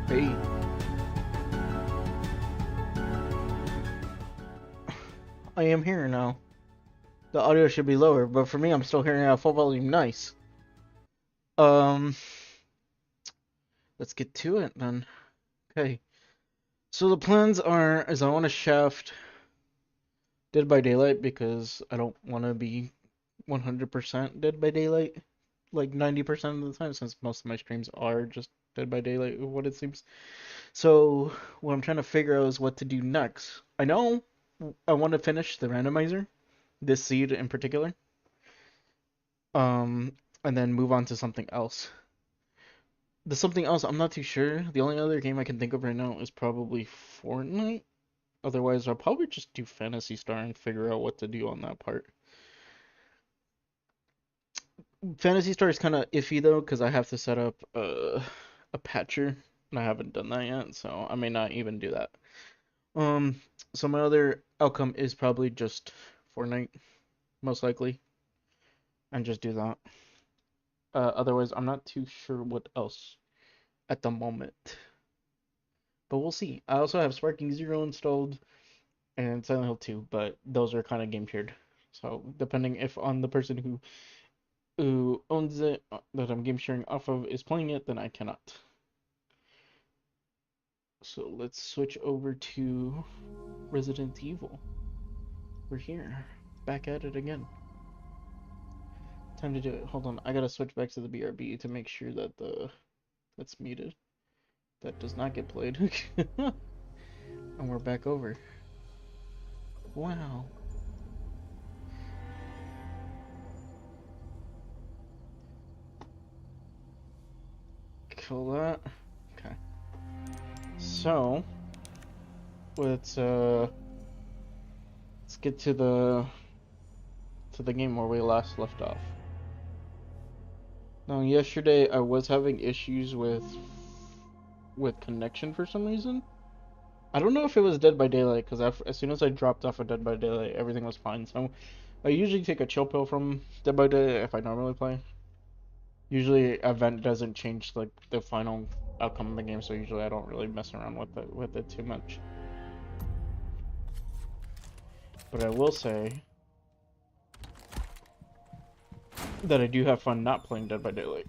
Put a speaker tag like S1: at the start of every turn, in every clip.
S1: Hey. I am here now. The audio should be lower, but for me, I'm still hearing it at full volume. Nice. Um, let's get to it then. Okay. So the plans are, is I want to shaft Dead by Daylight because I don't want to be 100% Dead by Daylight, like 90% of the time, since most of my streams are just Dead by Daylight, what it seems. So what I'm trying to figure out is what to do next. I know I want to finish the randomizer, this seed in particular, and then move on to something else. The something else, I'm not too sure. The only other game I can think of right now is probably Fortnite. Otherwise, I'll probably just do Phantasy Star and figure out what to do on that part. Phantasy Star is kind of iffy though, because I have to set up a patcher, and I haven't done that yet, so I may not even do that. So my other outcome is probably just Fortnite, most likely, and just do that. Otherwise, I'm not too sure what else at the moment, but we'll see. I also have Sparking Zero installed and Silent Hill 2, but those are kind of game tiered. So depending if on the person who owns it that I'm game sharing off of is playing it, then I cannot. So let's switch over to Resident Evil. We're here, back at it again. Time to do it. Hold on, I gotta switch back to the BRB to make sure that that's muted. That does not get played. And we're back over. Wow. Kill that. Okay. So let's get to the game where we last left off. Now, yesterday I was having issues with connection for some reason. I don't know if it was Dead by Daylight, because as soon as I dropped off of Dead by Daylight, everything was fine. So I usually take a chill pill from Dead by Daylight if I normally play. Usually, event doesn't change like the final outcome of the game, so usually I don't really mess around with it too much. But I will say that I do have fun not playing Dead by Daylight.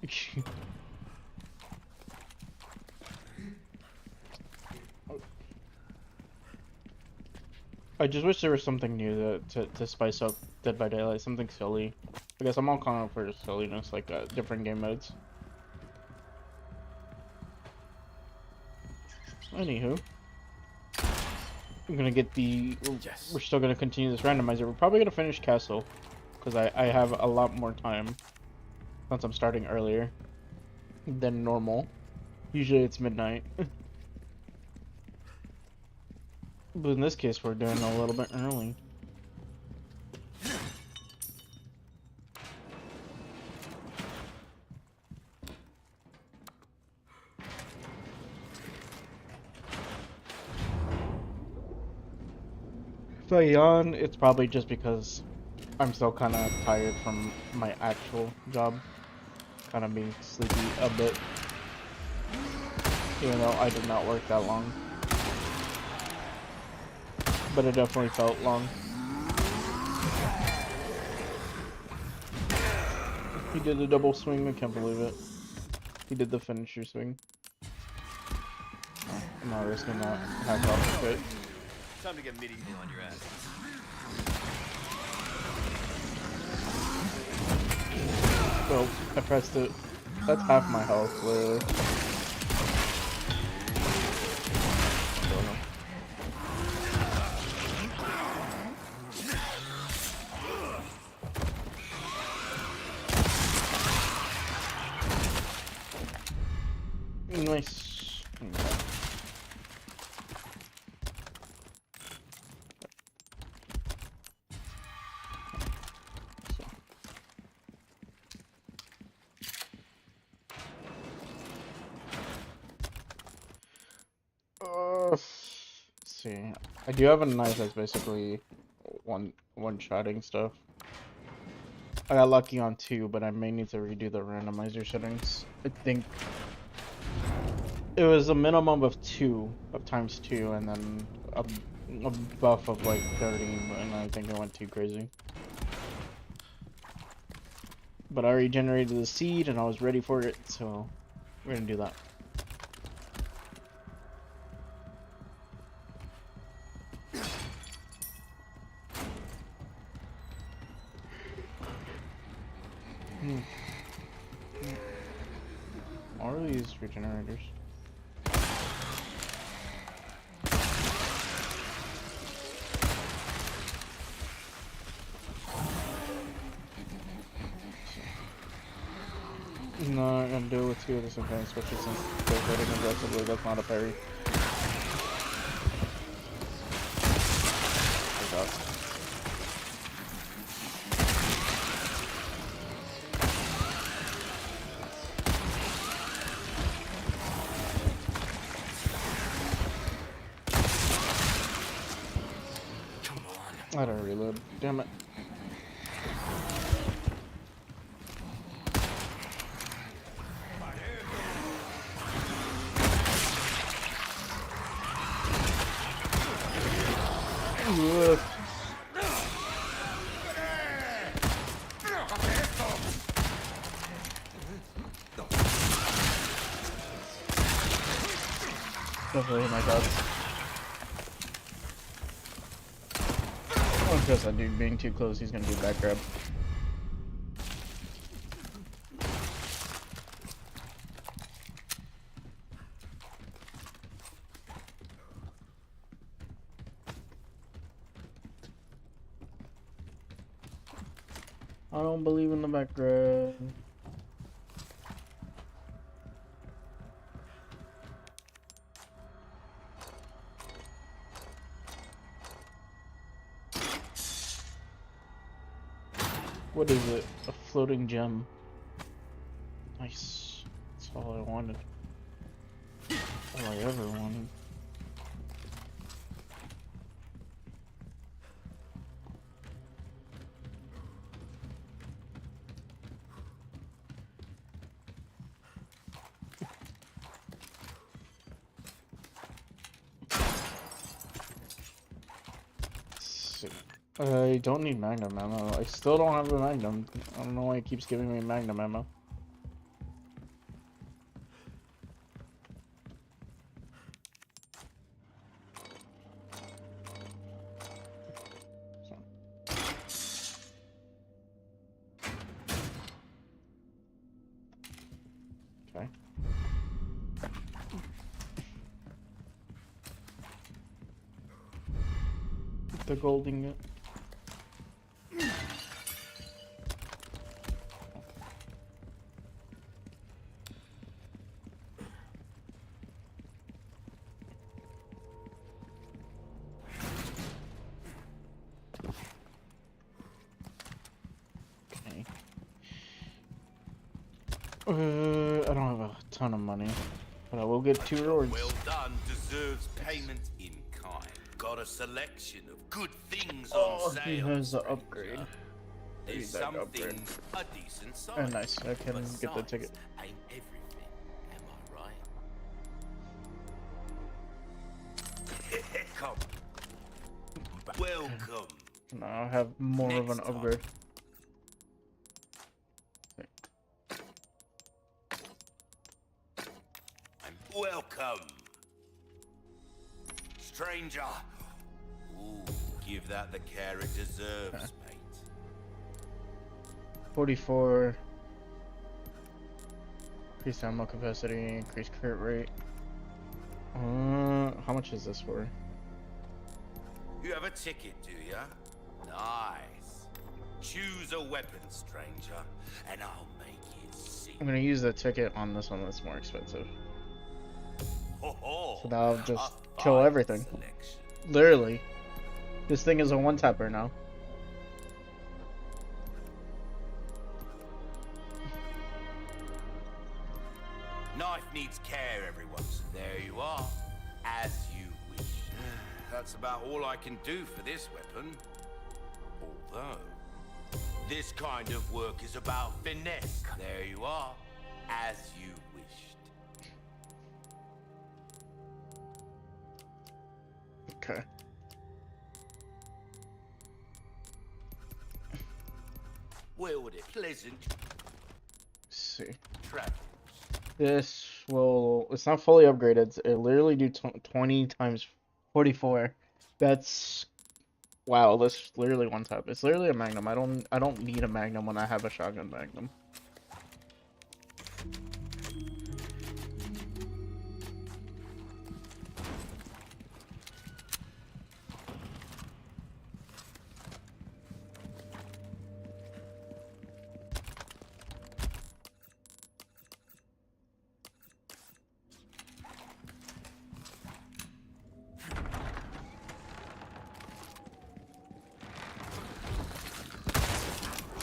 S1: I just wish there was something new to spice up Dead by Daylight, something silly. I guess I'm all calling out for silliness, like different game modes. Anywho, I'm gonna get the.
S2: Yes.
S1: We're still gonna continue this randomizer. We're probably gonna finish Castle, because I have a lot more time since I'm starting earlier than normal. Usually it's midnight. But in this case, we're doing a little bit early. If I yawn, it's probably just because I'm still kind of tired from my actual job. Kind of being sleepy a bit. Even though I did not work that long. But it definitely felt long. He did a double swing, I can't believe it. He did the finisher swing. I'm not risking that half off of it.
S2: Time to get medieval on your ass.
S1: Well, I pressed it. That's half my health, literally. Nice. Let's see. I do have a knife that's basically one-shotting stuff. I got lucky on 2, but I may need to redo the randomizer settings. I think it was a minimum of 2, of times 2, and then a buff of like 30, and I think I went too crazy. But I already generated the seed, and I was ready for it, so we're gonna do that. What are these regenerators? No, I'm gonna do it with 2 of the same thing, especially since they're hitting aggressively. That's not a parry. I don't reload. Damn it. Ugh. Definitely hit my guts. Oh, just that dude being too close, he's gonna do back grab. I don't believe in the back grab. What is it? A floating gem. Nice. That's all I wanted. All I ever wanted. I don't need Magnum ammo. I still don't have a Magnum. I don't know why it keeps giving me Magnum ammo. Okay. The gold ingot. Okay. I don't have a ton of money, but I will get 2 rewards.
S2: Well done deserves payment in kind. Got a selection of good things on sale.
S1: He has the
S2: stranger.
S1: upgrade.
S2: There's
S1: that
S2: some
S1: upgrade.
S2: things a decent size.
S1: Oh, nice. I can
S2: but
S1: get the
S2: size
S1: ticket.
S2: Ain't everything, am I right? Come. Welcome.
S1: No, I have more of an
S2: Next time.
S1: upgrade.
S2: And welcome. Stranger. Ooh, give that the care it deserves, mate.
S1: 44. Increased ammo capacity, increased crit rate. How much is this for?
S2: You have a ticket, do ya? Nice. Choose a weapon, stranger, and I'll make it sing.
S1: I'm gonna use the ticket on this one that's more expensive.
S2: Ho-ho,
S1: So now I'll just
S2: a
S1: kill
S2: fine
S1: everything.
S2: selection.
S1: Literally. This thing is a one-tapper now.
S2: Knife needs care, everyone. So there you are, as you wish. That's about all I can do for this weapon. Although, this kind of work is about finesse. There you are, as you wished.
S1: Okay.
S2: Well, with it pleasant
S1: Let's see.
S2: travels.
S1: This will... It's not fully upgraded. It literally do 20 times 44. That's... Wow, that's literally one tap. It's literally a Magnum. I don't need a Magnum when I have a shotgun Magnum.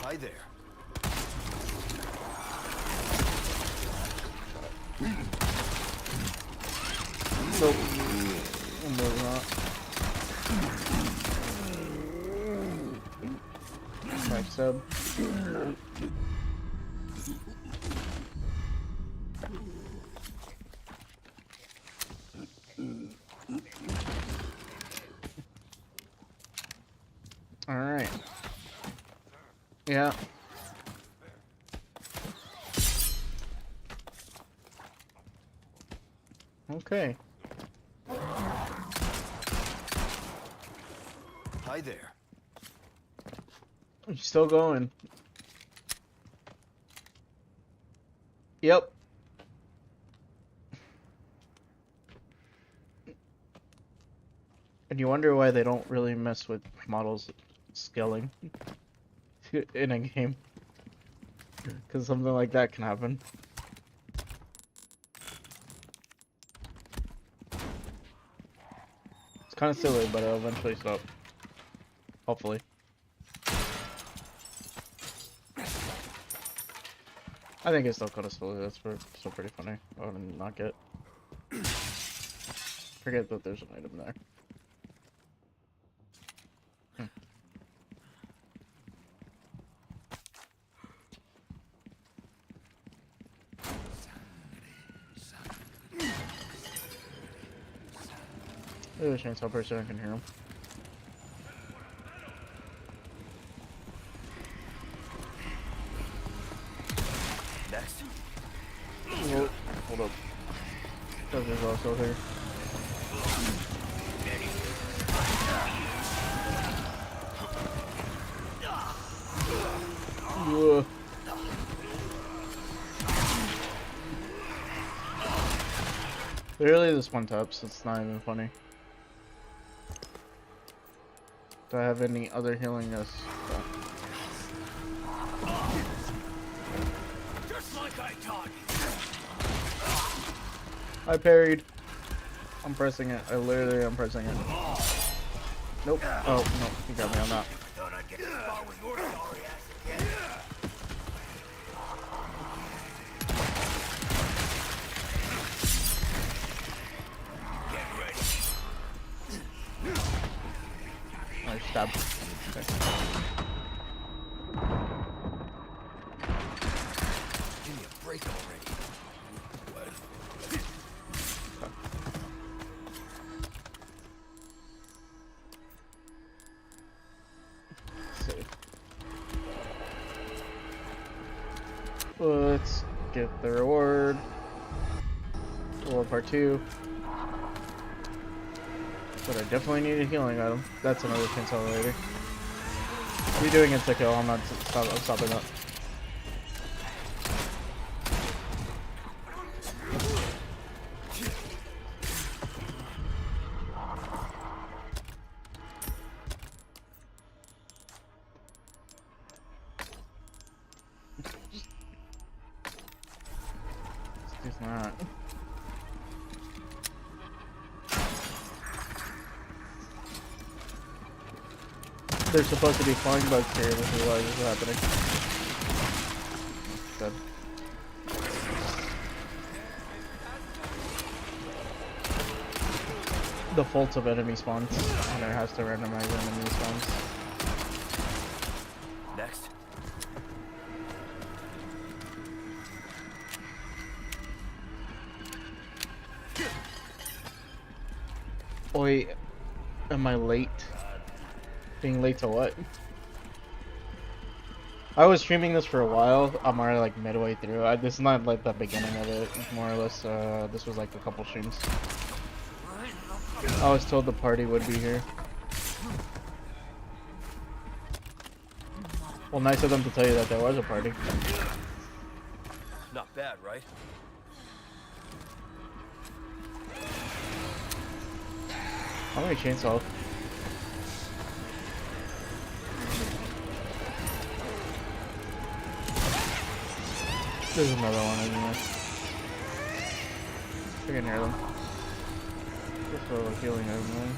S2: Hi there.
S1: Nope. Maybe not. Like sub. Alright. Yeah. Okay.
S2: Hi there.
S1: I'm still going. Yep. And you wonder why they don't really mess with models scaling in a game. Because something like that can happen. It's kind of silly, but it'll eventually stop. Hopefully. I think it's still kind of silly. That's still pretty funny. I would not get. Forget that there's an item there. Maybe a chainsaw person, I can hear him.
S2: Next.
S1: Whoa, hold up. There's also here. Ugh. Literally this one taps, it's not even funny. Do I have any other healing? Yes.
S2: Just like I taught you.
S1: I parried. I'm pressing it. I literally am pressing it. Nope. Oh, no. You got me on that.
S2: Thought I'd get far with your sorry ass again. Get ready.
S1: I stabbed. Okay.
S2: Give me a break already. What?
S1: Save. Let's get the reward. Reward part 2. But I definitely need a healing item. That's another consolidator. You're doing it to kill. I'm not. I'm stopping that. It's not. There's supposed to be flying bugs here, which is why this is happening. Good. The faults of enemy spawns, and it has to randomize enemy spawns.
S2: Next.
S1: Oi, am I late? Being late to what? I was streaming this for a while. I'm already like midway through. This is not like the beginning of it, more or less. This was like a couple streams. I was told the party would be here. Well, nice of them to tell you that there was a party.
S2: Not bad, right?
S1: How many chainsaws? There's another one in there. I can hear them. Just for a healing everyone.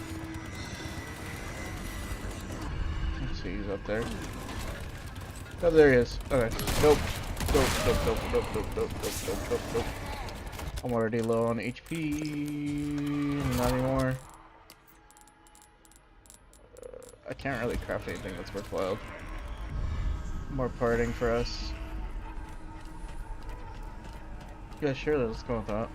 S1: Let's see, he's up there. Oh, there he is. Okay. Nope. Nope. I'm already low on HP. Not anymore. I can't really craft anything that's worthwhile. More parting for us. Yeah, sure, let's go with that.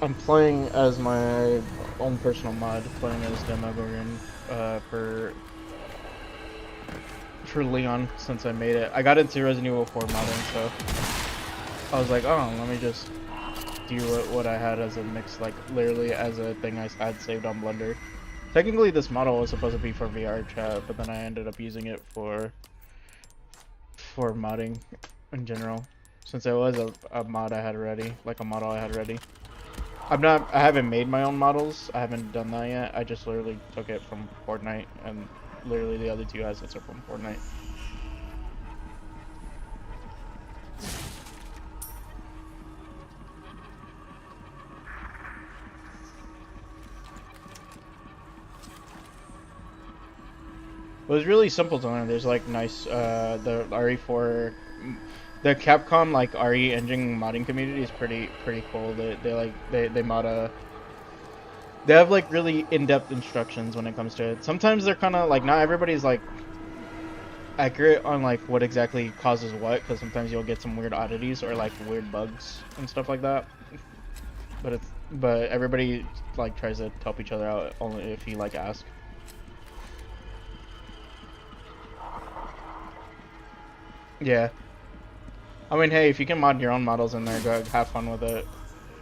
S1: I'm playing as my own personal mod, playing as Demogorgon, for Leon, since I made it. I got into Resident Evil 4 modding, so I was like, oh, let me just do what I had as a mix, like, literally as a thing I had saved on Blender. Technically, this model was supposed to be for VR chat, but then I ended up using it for modding in general, since it was a mod I had ready, like a model I had ready. I haven't made my own models. I haven't done that yet. I just literally took it from Fortnite, and literally the other two assets are from Fortnite. It was really simple to learn. There's like nice, the RE4, the Capcom like RE engine modding community is pretty cool. They mod they have like really in-depth instructions when it comes to it. Sometimes they're kind of like, not everybody's like accurate on like what exactly causes what, because sometimes you'll get some weird oddities or like weird bugs and stuff like that. But but everybody like tries to help each other out only if you like ask. Yeah. I mean, hey, if you can mod your own models in there, go have fun with it.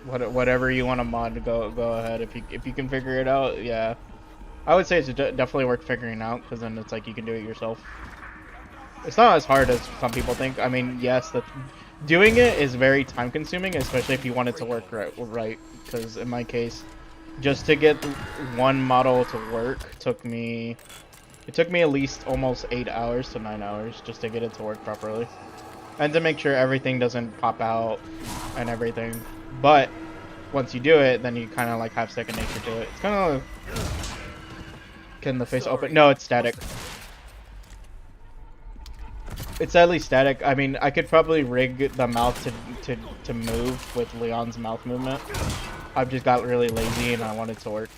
S1: Whatever you want to mod, go ahead. If you can figure it out, yeah. I would say it's definitely worth figuring out because then it's like you can do it yourself. It's not as hard as some people think. I mean, yes, doing it is very time consuming, especially if you want it to work right. Because in my case, just to get one model to work it took me at least almost 8 hours to 9 hours just to get it to work properly. And to make sure everything doesn't pop out and everything. But once you do it, then you kind of like have second nature to it. It's kind of... Can the face open? No, it's static. It's sadly static. I mean, I could probably rig the mouth to move with Leon's mouth movement. I've just got really lazy and I want it to work.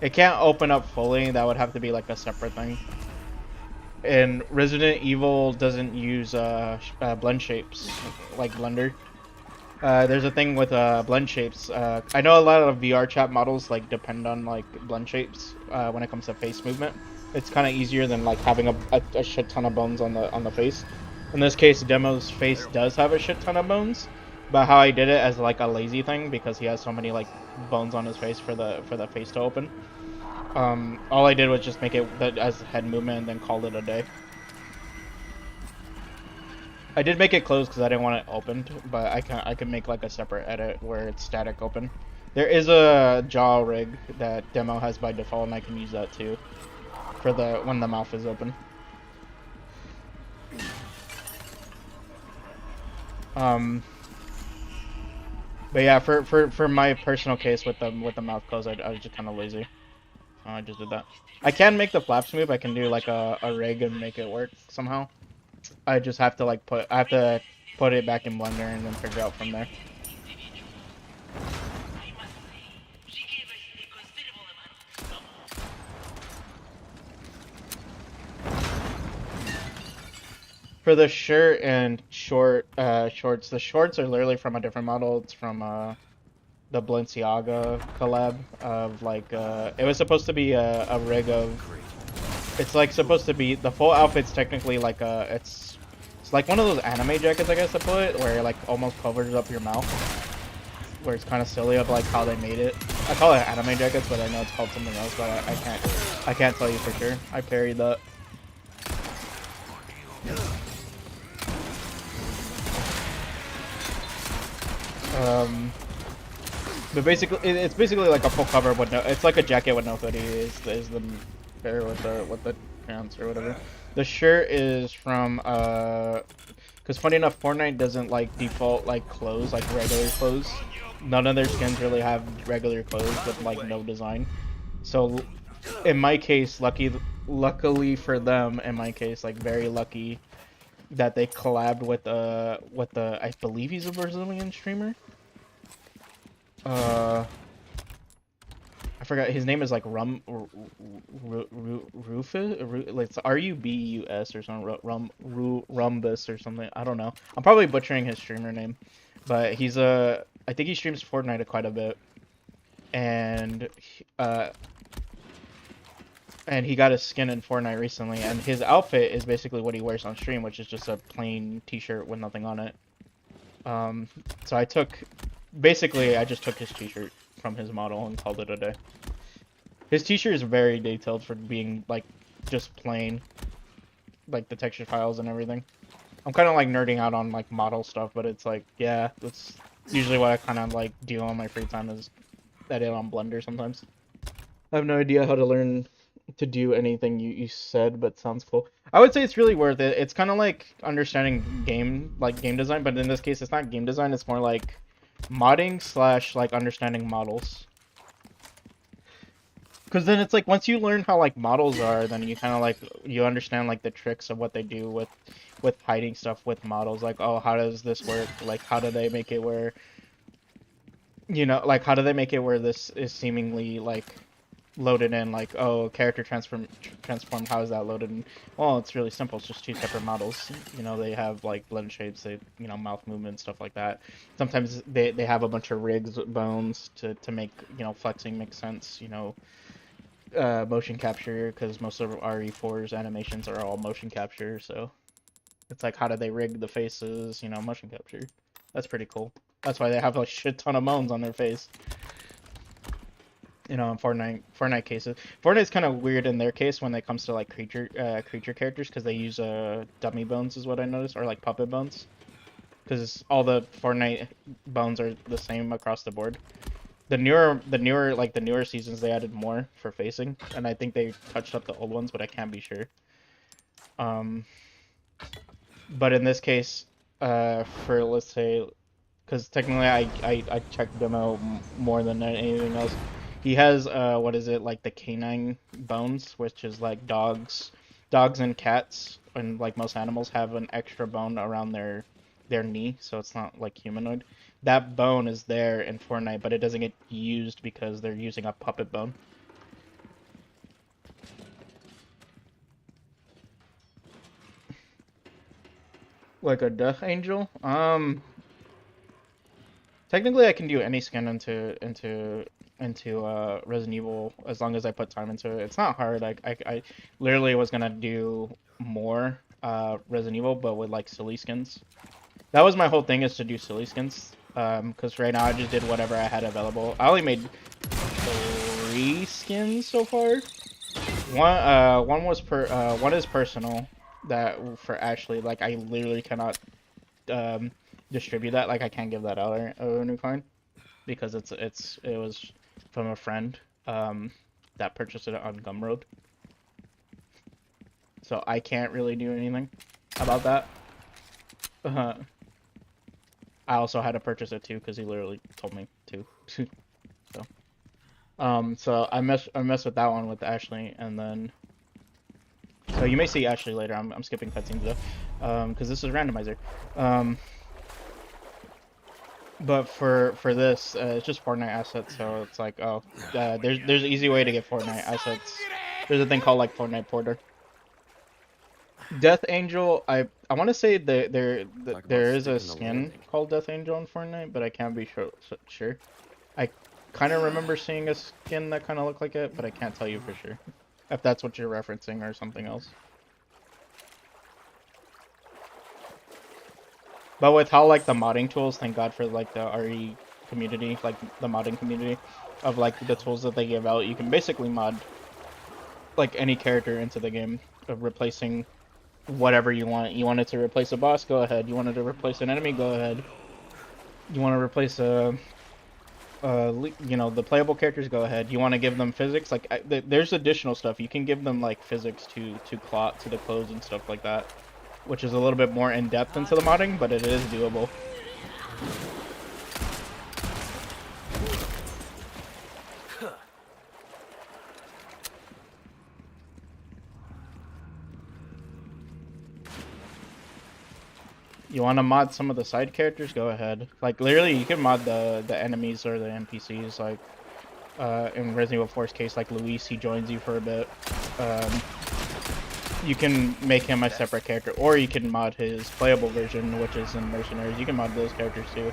S1: It can't open up fully. That would have to be like a separate thing. And Resident Evil doesn't use blend shapes like Blender. There's a thing with blend shapes. I know a lot of VR chat models like depend on like blend shapes when it comes to face movement. It's kind of easier than like having a shit ton of bones on the face. In this case, Demo's face does have a shit ton of bones, but how I did it as like a lazy thing because he has so many like bones on his face for the face to open. All I did was just make it as head movement and then called it a day. I did make it closed because I didn't want it opened, but I can make like a separate edit where it's static open. There is a jaw rig that Demo has by default, and I can use that too for when the mouth is open. But yeah, for my personal case with the mouth closed, I was just kind of lazy. I just did that. I can make the flaps move. I can do like a rig and make it work somehow. I just have to like put it back in Blender and then figure out from there. For the shirt and shorts, the shorts are literally from a different model. It's from the Balenciaga collab of like it was supposed to be a rig of. It's like supposed to be the full outfit's technically like it's like one of those anime jackets, I guess, to put where it like almost covers up your mouth. Where it's kind of silly of like how they made it. I call it anime jackets, but I know it's called something else. But I can't tell you for sure. I parried that. But basically, it's basically like a full cover with no. It's like a jacket with no hoodie. Is the pair with the pants or whatever. The shirt is from because funny enough, Fortnite doesn't like default like clothes like regular clothes. None of their skins really have regular clothes with like no design. So in my case, luckily for them, in my case, like very lucky that they collabed with the I believe he's a Brazilian streamer. I forgot his name is like Rufus, like it's Rubus or something, Rumbus or something. I don't know. I'm probably butchering his streamer name, but he's I think he streams Fortnite quite a bit, and he got his skin in Fortnite recently, and his outfit is basically what he wears on stream, which is just a plain t-shirt with nothing on it. So I just took his t-shirt from his model and called it a day. His t-shirt is very detailed for being like just plain, like the texture files and everything. I'm kind of like nerding out on like model stuff, but it's like, yeah, that's usually what I kind of like do on my free time is edit on Blender sometimes. I have no idea how to learn to do anything you said, but sounds cool. I would say it's really worth it. It's kind of like understanding game design, but in this case, it's not game design. It's more like modding / like understanding models. Because then it's like once you learn how like models are, then you kind of like you understand like the tricks of what they do with hiding stuff with models. Like, oh, how does this work? Like, how do they make it where, you know, like how do they make it where this is seemingly like loaded in, like, oh, character transform, how is that loaded in? Well, it's really simple. It's just two separate models. You know, they have like blend shapes, they, you know, mouth movement, stuff like that. Sometimes they have a bunch of rigs, bones to make, you know, flexing make sense. You know, motion capture, because most of RE4's animations are all motion capture. So it's like, how do they rig the faces? You know, motion capture. That's pretty cool. That's why they have a shit ton of moans on their face. You know, in Fortnite cases. Fortnite's kind of weird in their case when it comes to like creature characters, because they use dummy bones is what I noticed, or like puppet bones, because all the Fortnite bones are the same across the board. The newer seasons, they added more for facing, and I think they touched up the old ones, but I can't be sure. But in this case, for, let's say, because technically I checked demo more than anything else. He has what is it, like the canine bones, which is like dogs and cats, and like most animals have an extra bone around their knee, so it's not like humanoid. That bone is there in Fortnite, but it doesn't get used because they're using a puppet bone. Like a Death Angel? Technically, I can do any skin into Resident Evil as long as I put time into it. It's not hard. I literally was gonna do more Resident Evil, but with like silly skins. That was my whole thing, is to do silly skins. Because right now I just did whatever I had available. I only made 3 skins so far. One is personal, that for Ashley. Like, I literally cannot distribute that. Like, I can't give that out or a new coin, because it was from a friend that purchased it on Gumroad. So I can't really do anything about that. I also had to purchase it too, because he literally told me to. So I mess with that one with Ashley, and then so you may see Ashley later. I'm skipping cutscenes though, because this is randomizer. But for this, it's just Fortnite assets, so it's like, oh, there's an easy way to get Fortnite assets. There's a thing called like Fortnite Porter. Death Angel, I want to say that there is a skin called Death Angel in Fortnite, but I can't be sure. I kind of remember seeing a skin that kind of looked like it, but I can't tell you for sure if that's what you're referencing or something else. But with how like the modding tools, thank God for like the RE community, like the modding community of like the tools that they give out, you can basically mod like any character into the game, of replacing whatever you want. You want it to replace a boss, go ahead. You want it to replace an enemy, go ahead. You want to replace you know, the playable characters, go ahead. You want to give them physics, like there's additional stuff you can give them, like physics to the clothes and stuff like that, which is a little bit more in depth into the modding, but it is doable. You want to mod some of the side characters? Go ahead. Like, literally, you can mod the enemies or the NPCs. Like, in Resident Evil 4's case, like Luis, he joins you for a bit. You can make him a separate character, or you can mod his playable version, which is in Mercenaries. You can mod those characters too.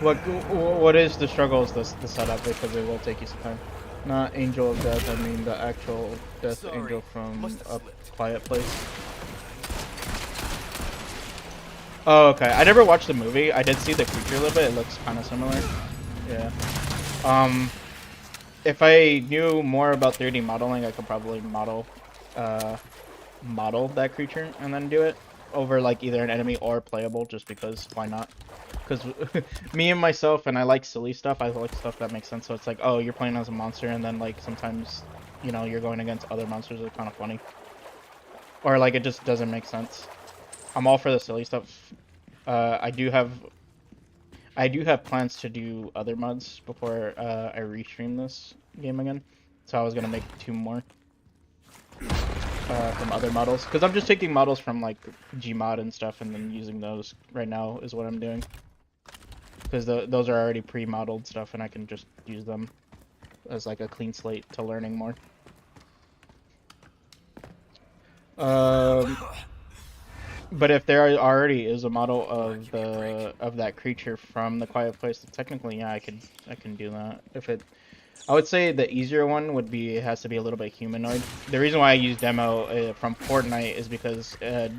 S1: What is the struggle is the setup, because it will take you some time. Not Angel of Death, I mean the actual Death Angel from A Quiet Place. Oh, okay. I never watched the movie. I did see the creature a little bit. It looks kind of similar. Yeah. If I knew more about 3D modeling, I could probably model that creature and then do it over like either an enemy or playable, just because why not? Because me and myself, and I like silly stuff, I like stuff that makes sense. So it's like, oh, you're playing as a monster, and then like sometimes, you know, you're going against other monsters. It's kind of funny, or like it just doesn't make sense. I'm all for the silly stuff. I do have plans to do other mods before I restream this game again. So I was gonna make 2 more. from other models, because I'm just taking models from like Gmod and stuff and then using those right now is what I'm doing. Because those are already pre-modeled stuff and I can just use them as like a clean slate to learning more. But if there already is a model of that creature from the Quiet Place, then technically, yeah, I can do that. I would say the easier one would be it has to be a little bit humanoid. The reason why I use demo from Fortnite is because all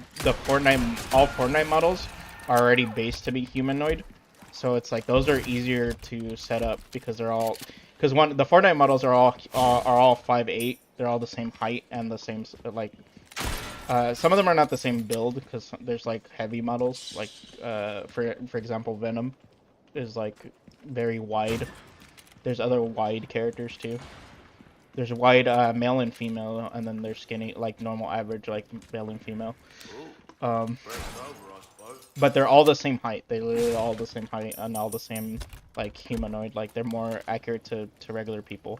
S1: Fortnite models are already based to be humanoid, so it's like those are easier to set up because the Fortnite models are all 5'8". They're all the same height and the same like. Some of them are not the same build because there's like heavy models, like for example, Venom is like very wide. There's other wide characters too. There's wide male and female, and then there's skinny, like normal average, like male and female. But they're all the same height. They literally all the same height and all the same like humanoid. Like they're more accurate to regular people.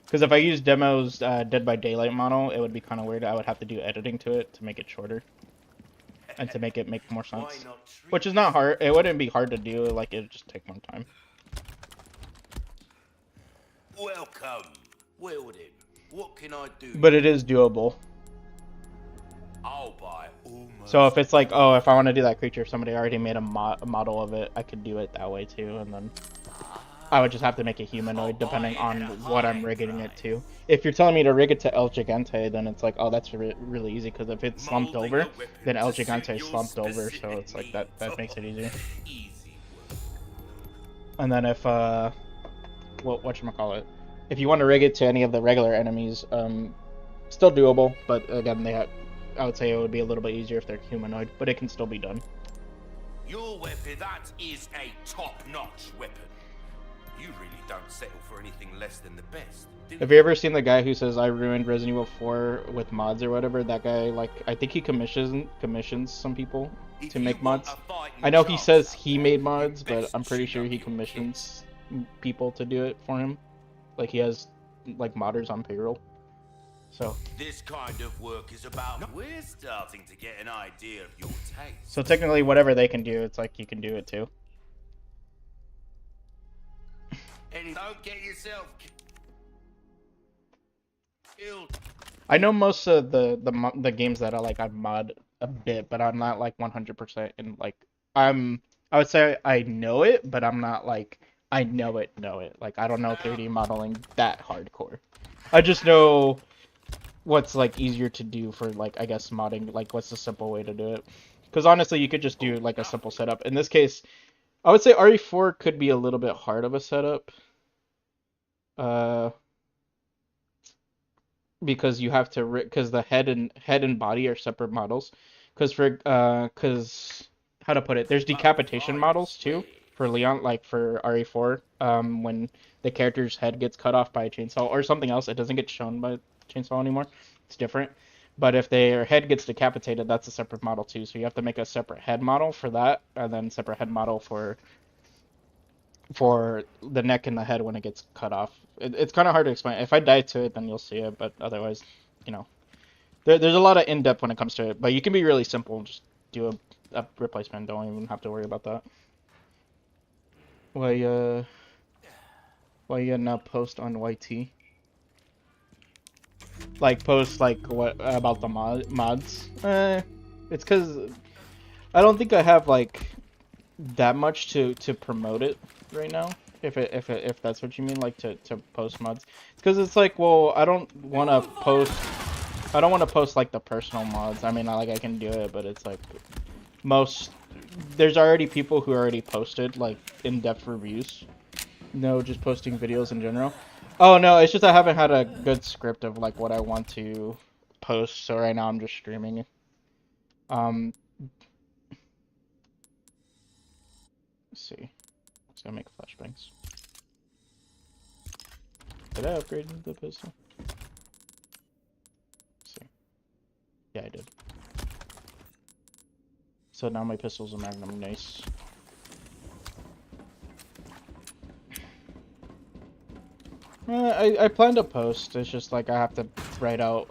S1: Because if I use Demo's Dead by Daylight model, it would be kind of weird. I would have to do editing to it to make it shorter. And to make it make more sense. Which is not hard. It wouldn't be hard to do. Like, it would just take more time.
S2: Welcome, Wilden. What can I do?
S1: But it is doable.
S2: I'll buy almost.
S1: So if it's like, oh, if I want to do that creature, somebody already made a model of it, I could do it that way too, and then I would just have to make it humanoid depending on what I'm rigging it to. If you're telling me to rig it to El Gigante, then it's like, oh, that's really easy, because if it's slumped over, then El Gigante is slumped over, so it's like that makes it easier. And then if whatchamacallit, if you want to rig it to any of the regular enemies, still doable, but again, I would say it would be a little bit easier if they're humanoid, but it can still be done.
S2: Your weapon, that is a top-notch weapon. You really don't settle for anything less than the best.
S1: Have you ever seen the guy who says I ruined Resident Evil 4 with mods or whatever? That guy, like, I think he commissions some people to make mods. I know he says he made mods, but I'm pretty sure he commissions people to do it for him. Like, he has, like, modders on payroll. So
S2: this kind of work is about we're starting to get an idea of your taste.
S1: So technically, whatever they can do, it's like you can do it too.
S2: And don't get yourself killed.
S1: I know most of the games that I mod a bit, but I'm not like 100% in like I would say I know it, but I'm not like I know it. Like I don't know 3D modeling that hardcore. I just know what's like easier to do for like I guess modding, like what's the simple way to do it. Because honestly, you could just do like a simple setup. In this case, I would say RE4 could be a little bit hard of a setup. Because you have to because the head and body are separate models. Because how to put it, there's decapitation models too for Leon, like for RE4. When the character's head gets cut off by a chainsaw or something else, it doesn't get shown by a chainsaw anymore. It's different. But if their head gets decapitated, that's a separate model too. So you have to make a separate head model for that, and then separate head model for the neck and the head when it gets cut off. It's kind of hard to explain. If I dive to it, then you'll see it, but otherwise, you know, there's a lot of in-depth when it comes to it. But you can be really simple and just do a replacement. Don't even have to worry about that. Why you not post on YT? Like post like what about the mods? It's because I don't think I have like that much to promote it right now. If that's what you mean, like to post mods. It's because it's like, well, I don't want to post like the personal mods. I mean, I can do it, but it's like there's already people who already posted like in-depth reviews. No, just posting videos in general. Oh no, it's just I haven't had a good script of like what I want to post, so right now I'm just streaming. Let's see. Let's go make flashbangs. Did I upgrade the pistol? Let's see. Yeah, I did. So now my pistol's a Magnum, nice. I plan to post. It's just like I have to write out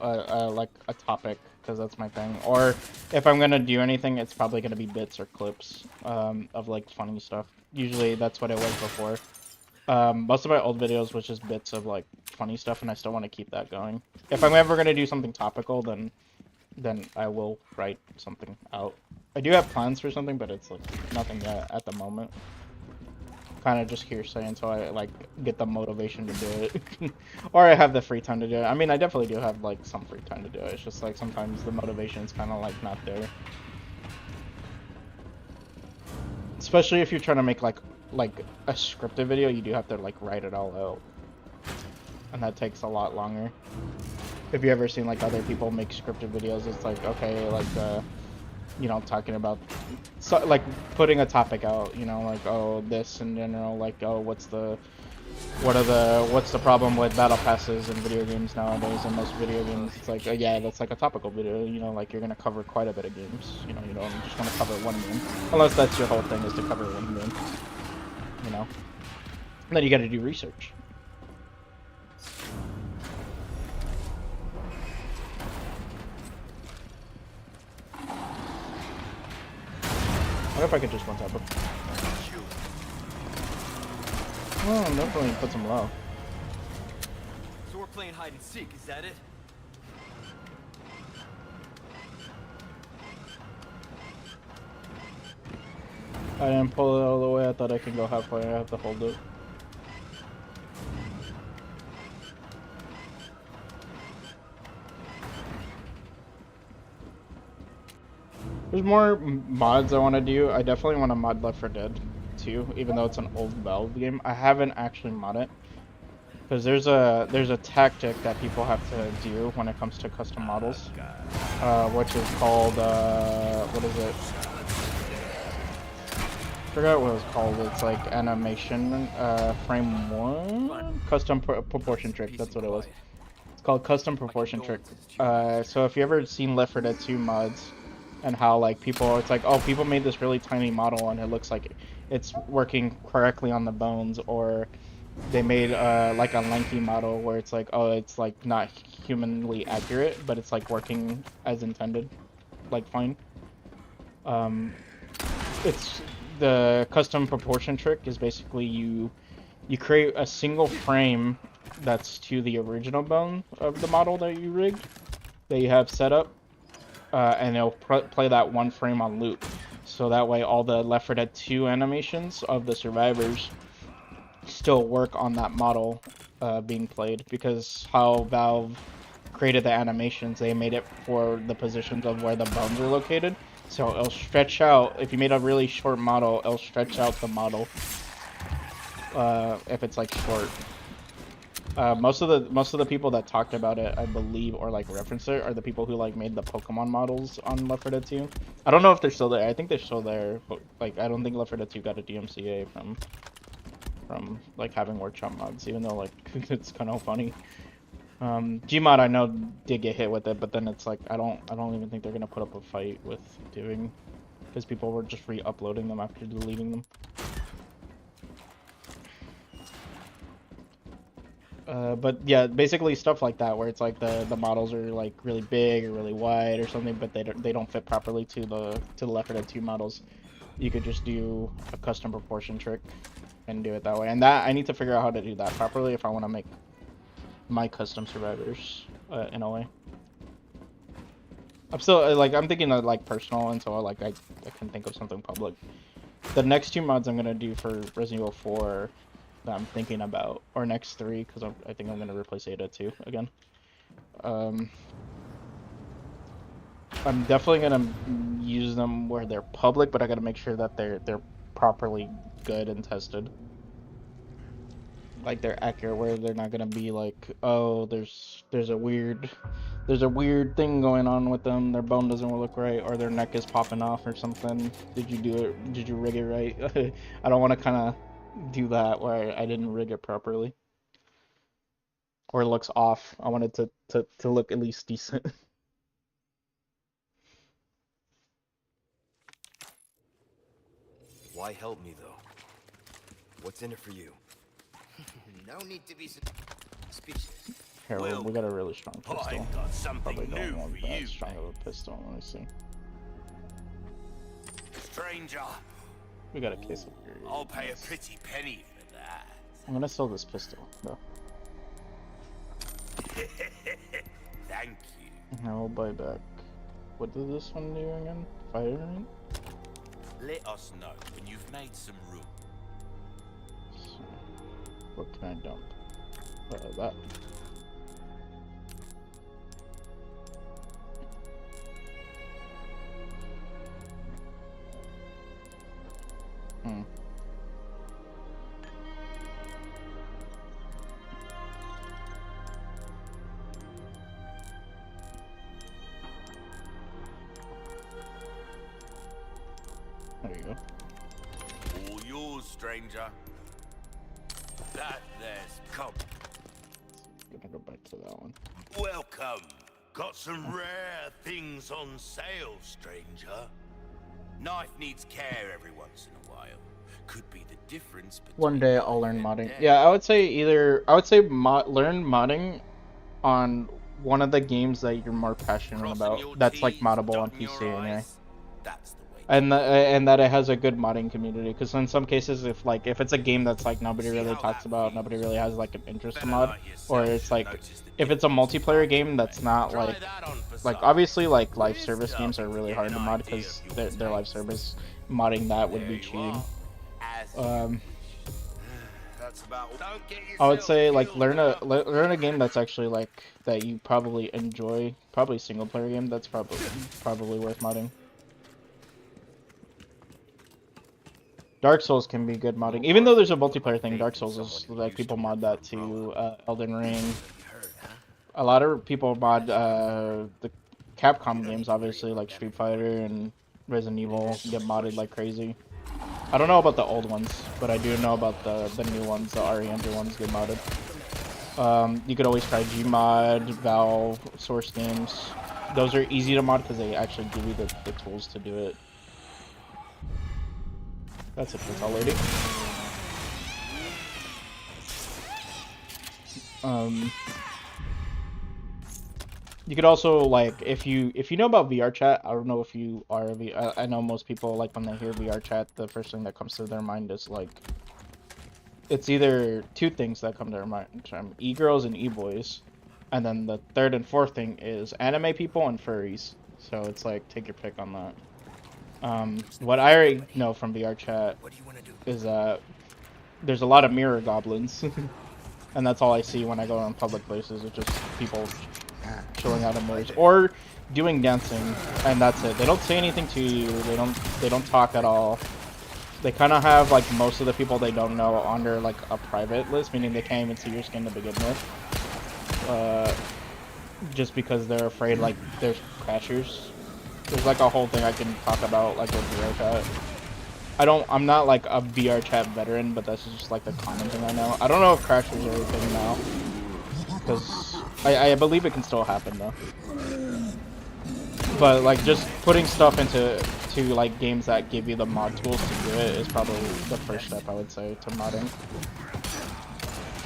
S1: like a topic, because that's my thing. Or if I'm gonna do anything, it's probably gonna be bits or clips of like funny stuff. Usually that's what it was before. Most of my old videos was just bits of like funny stuff, and I still want to keep that going. If I'm ever gonna do something topical, then I will write something out. I do have plans for something, but it's like nothing yet at the moment. Kind of just hearsay until I like get the motivation to do it, or I have the free time to do it. I mean, I definitely do have like some free time to do it. It's just like sometimes the motivation is kind of like not there, especially if you're trying to make like a scripted video. You do have to like write it all out, and that takes a lot longer. Have you ever seen like other people make scripted videos? It's like, okay, like you know, talking about like putting a topic out, you know, like, oh, this in general, like, oh, what's the problem with battle passes in video games nowadays? In most video games, it's like, yeah, that's like a topical video, you know, like you're gonna cover quite a bit of games, you know, you don't just want to cover one game, unless that's your whole thing is to cover one game, you know. And then you got to do research. What if I could just one tap him? Well, definitely put some low.
S3: So we're playing hide and seek, is that it?
S1: I didn't pull it all the way. I thought I could go halfway. I have to hold it. There's more mods I want to do. I definitely want to mod Left 4 Dead 2, even though it's an old Valve game. I haven't actually modded it because there's a tactic that people have to do when it comes to custom models, which is called what is it? I forgot what it's called. It's like animation frame 1 custom proportion trick. That's what it was. It's called custom proportion trick. So if you ever seen Left 4 Dead 2 mods, and how like people, it's like, oh, people made this really tiny model and it looks like it's working correctly on the bones, or they made like a lanky model where it's like, oh, it's like not humanly accurate, but it's like working as intended, like fine. It's the custom proportion trick is basically you create a single frame that's to the original bone of the model that you rigged, that you have set up. And it'll play that one frame on loop, so that way all the Left 4 Dead 2 animations of the survivors still work on that model being played, because how Valve created the animations, they made it for the positions of where the bones are located, so it'll stretch out. If you made a really short model, it'll stretch out the model if it's like short. Most of the people that talked about it, I believe, or like referenced it, are the people who like made the Pokemon models on Left 4 Dead 2. I don't know if they're still there. I think they're still there, but like I don't think Left 4 Dead 2 got a DMCA from like having workshop mods, even though like it's kind of funny. Gmod I know did get hit with it, but then it's like I don't even think they're gonna put up a fight with doing, because people were just re-uploading them after deleting them. But yeah, basically stuff like that, where it's like the models are like really big or really wide or something, but they don't fit properly to the Left 4 Dead 2 models. You could just do a custom proportion trick and do it that way. And that I need to figure out how to do that properly if I want to make my custom survivors in a way. I'm still like I'm thinking of like personal until like I can think of something public. The next 2 mods I'm gonna do for Resident Evil 4 that I'm thinking about, or next 3, because I think I'm gonna replace Ada 2 again. I'm definitely gonna use them where they're public, but I gotta make sure that they're properly good and tested. Like they're accurate, where they're not gonna be like, oh, there's a weird thing going on with them. Their bone doesn't look right, or their neck is popping off or something. Did you do it? Did you rig it right? I don't want to kind of do that where I didn't rig it properly, or it looks off. I want it to look at least decent.
S3: Why help me, though? What's in it for you?
S4: No need to be suspicious.
S1: Here, we got a really strong pistol.
S2: I've got something
S1: Probably
S2: new
S1: don't want
S2: for
S1: that
S2: you,
S1: strong
S2: mate.
S1: of a pistol. Let me see.
S2: Stranger.
S1: We got a case of beer.
S2: I'll pay
S1: Nice.
S2: a pretty penny for that.
S1: I'm gonna sell this pistol though.
S2: Thank you.
S1: And I'll buy back. What does this one do again? Firing?
S2: Let us know when you've made some room.
S1: So, what can I dump? That. Hmm. There you go.
S2: All yours, stranger. That there's come.
S1: Gonna go back to that one.
S2: Welcome. Got some rare things on sale, stranger. Knife needs care every once in a while. Could be the difference between
S1: One day I'll
S2: life
S1: learn
S2: and
S1: modding.
S2: death.
S1: Yeah, I would say learn modding on one of the games that you're more passionate
S2: Crossing
S1: about.
S2: your
S1: That's like
S2: T's,
S1: moddable on
S2: dotting your
S1: PC anyway.
S2: I's. That's the way.
S1: And that it has a good modding community, because in some cases if it's a game that's like nobody
S2: See
S1: really
S2: how
S1: talks
S2: that
S1: about,
S2: feels.
S1: nobody really has like an interest to
S2: Better
S1: mod,
S2: like
S1: or
S2: yourself
S1: it's
S2: should
S1: like
S2: notice the
S1: if it's a
S2: difference
S1: multiplayer
S2: right
S1: game
S2: away.
S1: that's not
S2: Try
S1: like
S2: that on for
S1: like
S2: size.
S1: obviously like live
S2: We're
S1: service games are
S2: starting to
S1: really
S2: get
S1: hard
S2: an
S1: to mod
S2: idea
S1: because
S2: of your
S1: they're live
S2: tastes.
S1: service. Modding that would
S2: There
S1: be
S2: you
S1: cheating.
S2: are, as you
S1: Um,
S2: wish. That's about all. Don't get
S1: I would
S2: yourself
S1: say like
S2: killed
S1: learn
S2: now.
S1: learn a game that's actually like that you probably enjoy, probably single player game that's probably worth modding. Dark Souls can be good modding, even though there's a multiplayer thing. Dark Souls is like people mod that to Elden Ring. A lot of people mod the Capcom games, obviously, like Street Fighter and Resident Evil get modded like crazy. I don't know about the old ones, but I do know about the new ones, the RE Engine ones get modded. You could always try Gmod, Valve, Source Games. Those are easy to mod because they actually give you the tools to do it. That's a pretzel lady. You could also like if you know about VR chat. I don't know if you are I know most people like when they hear VR chat, the first thing that comes to their mind is like it's either two things that come to their mind: e-girls and e-boys, and then the third and fourth thing is anime people and furries. So it's like take your pick on that. What I already know from VR chat is that there's a lot of mirror goblins, and that's all I see when I go around public places. It's just people chilling out in mirrors or doing dancing, and that's it. They don't say anything to you. They don't talk at all. They kind of have like most of the people they don't know under like a private list, meaning they can't even see your skin to begin with. Just because they're afraid like there's crashers. There's like a whole thing I can talk about like with VR chat. I'm not like a VR chat veteran, but that's just like the common thing I know. I don't know if crashers are a thing now, because I believe it can still happen though. But like just putting stuff into like games that give you the mod tools to do it is probably the first step I would say to modding.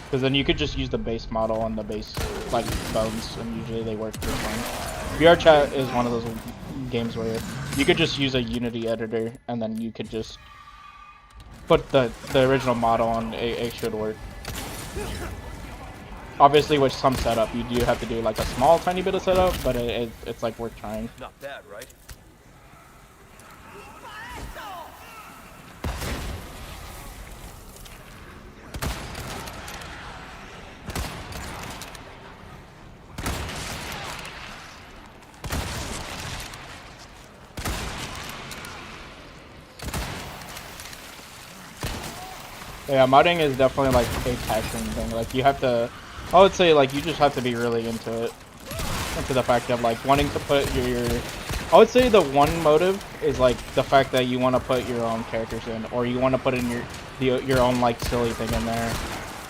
S1: Because then you could just use the base model and the base like bones, and usually they work just fine. VR chat is one of those games where you could just use a Unity editor and then you could just put the original model on. It should work. Obviously, with some setup, you do have to do like a small, tiny bit of setup, but it's like worth trying.
S3: Not bad, right?
S1: Yeah, modding is definitely like a passion thing. Like you have to, I would say like you just have to be really into it, into the fact of like wanting to put your I would say the one motive is like the fact that you want to put your own characters in, or you want to put in your own like silly thing in there.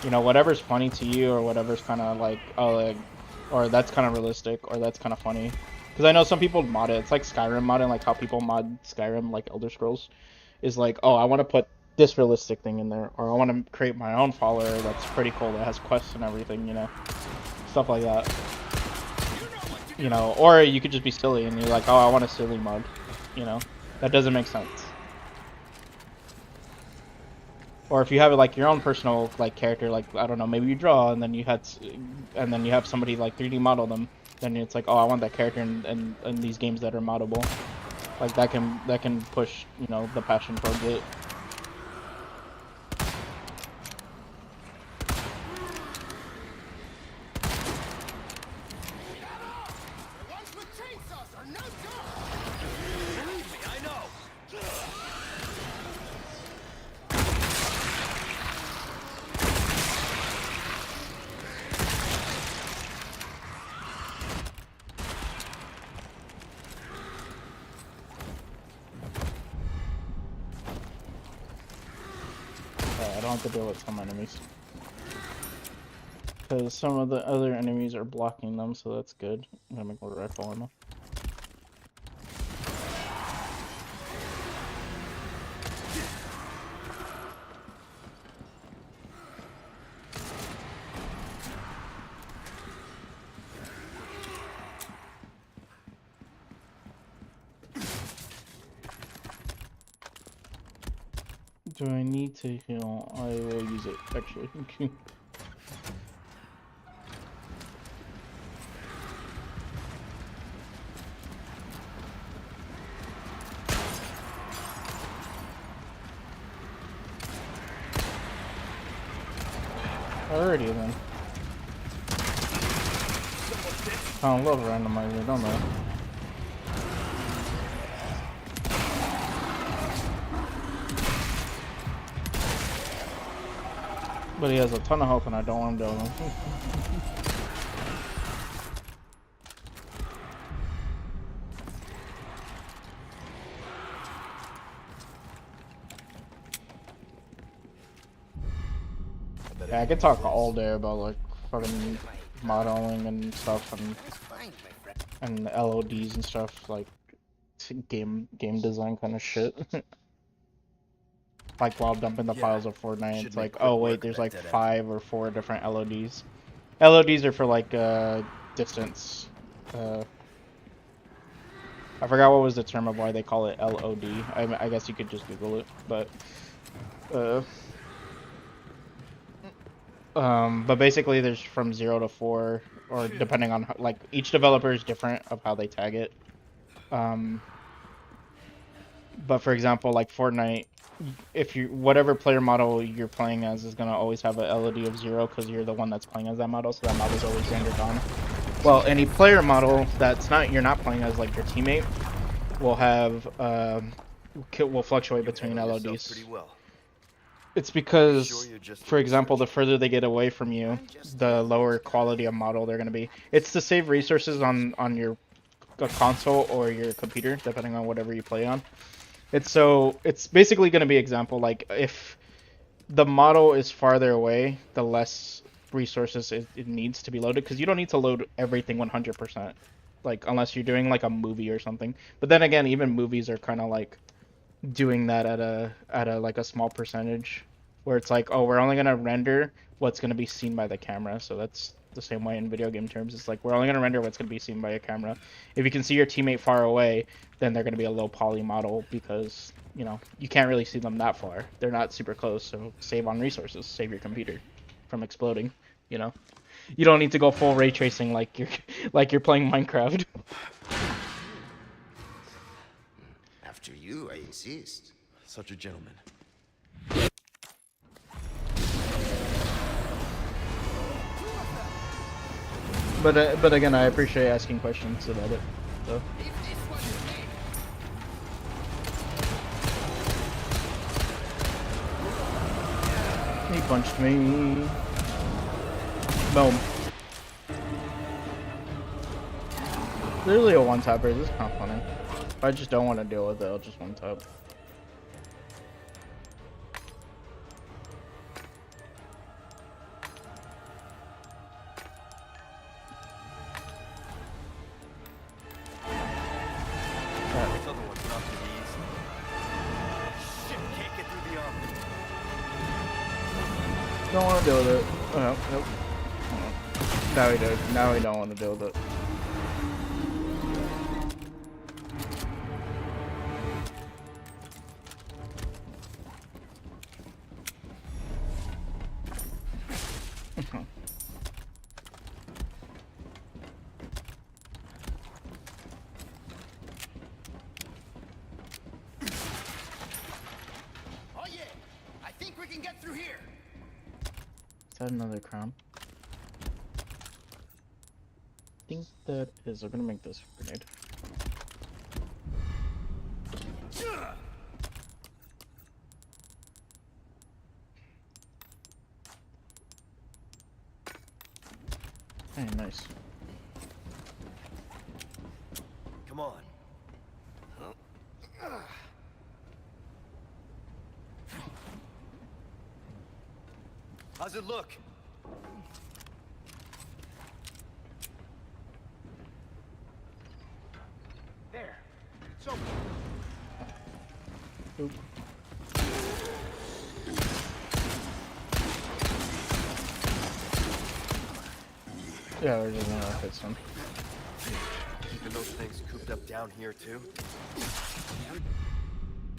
S1: You know, whatever's funny to you, or whatever's kind of like or that's kind of realistic, or that's kind of funny. Because I know some people mod it. It's like Skyrim modding, like how people mod Skyrim, like Elder Scrolls, is like, oh, I want to put this realistic thing in there, or I want to create my own follower that's pretty cool, that has quests and everything, you know. stuff like that. You know, or you could just be silly and you're like, oh, I want a silly mod. You know, that doesn't make sense. Or if you have like your own personal like character, like I don't know, maybe you draw and then you have somebody like 3D model them, then it's like, oh, I want that character in these games that are moddable. Like that can push, you know, the passion towards it. I don't have to deal with some enemies. Because some of the other enemies are blocking them, so that's good. I'm gonna make more rifle ammo. Do I need to heal? I will use it, actually. Alrighty then. I don't love randomizer, don't I? But he has a ton of health and I don't want him to. Yeah, I could talk all day about like fucking modeling and stuff and LODs and stuff, like game design kind of shit. Like while dumping the files of Fortnite, it's like, oh wait, there's like 5 or 4 different LODs. LODs are for like distance. I forgot what was the term of why they call it LOD. I guess you could just Google it, but basically there's from 0 to 4, or depending on like each developer is different of how they tag it. But for example, like Fortnite, if you whatever player model you're playing as is gonna always have a LOD of 0 because you're the one that's playing as that model, so that model is always rendered on. Well, any player model that's you're not playing as, like your teammate, will have will fluctuate between LODs. It's because, for example, the further they get away from you, the lower quality of model they're gonna be. It's to save resources on your console or your computer, depending on whatever you play on. It's basically going to be example, like if the model is farther away, the less resources it needs to be loaded, because you don't need to load everything 100%, like unless you're doing like a movie or something. But then again, even movies are kind of like doing that at a like a small percentage, where it's like, oh, we're only going to render what's going to be seen by the camera. So that's the same way in video game terms. It's like we're only going to render what's going to be seen by a camera. If you can see your teammate far away, then they're going to be a low poly model, because you know you can't really see them that far. They're not super close, so save on resources, save your computer from exploding. You know, you don't need to go full ray tracing like you're playing Minecraft.
S2: After you, I insist.
S3: Such a gentleman.
S1: But again, I appreciate asking questions about it. So. He punched me. Boom. Literally a one-tapper. This is kind of funny. If I just don't want to deal with it, I'll just one-tap. Don't want to deal with it. Oh, no, nope. Now we don't. Now we don't want to deal with it.
S2: Oh yeah, I think we can get through here.
S1: Is that another crown? I think that is. I'm gonna make this grenade. Hey, nice.
S3: Come on. How's it look?
S2: There. It's open.
S1: Oop. Yeah, we're just gonna fit some.
S3: Keeping those things cooped up down here too?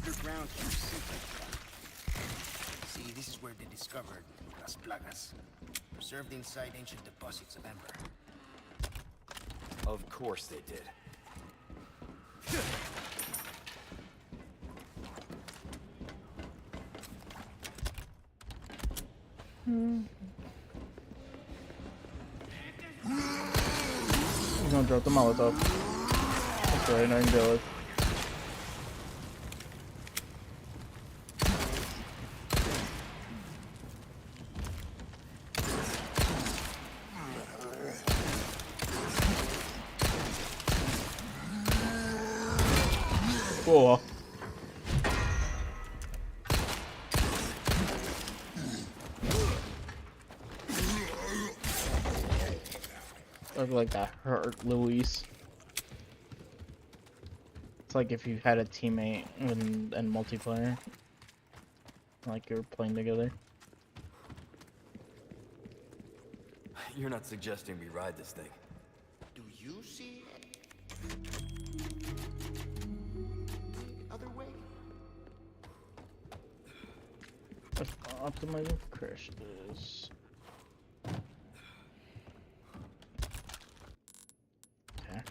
S2: Underground See, this is where they discovered Las Plagas, preserved inside ancient deposits of amber.
S3: Of course they did.
S1: He's gonna drop the Molotov. That's right, I can do it. Cool. Look like that hurt Luis. It's like if you had a teammate and multiplayer, like you were playing together.
S3: You're not suggesting we ride this thing.
S2: Do you see other way?
S1: Let's optimizing for crash this. Okay.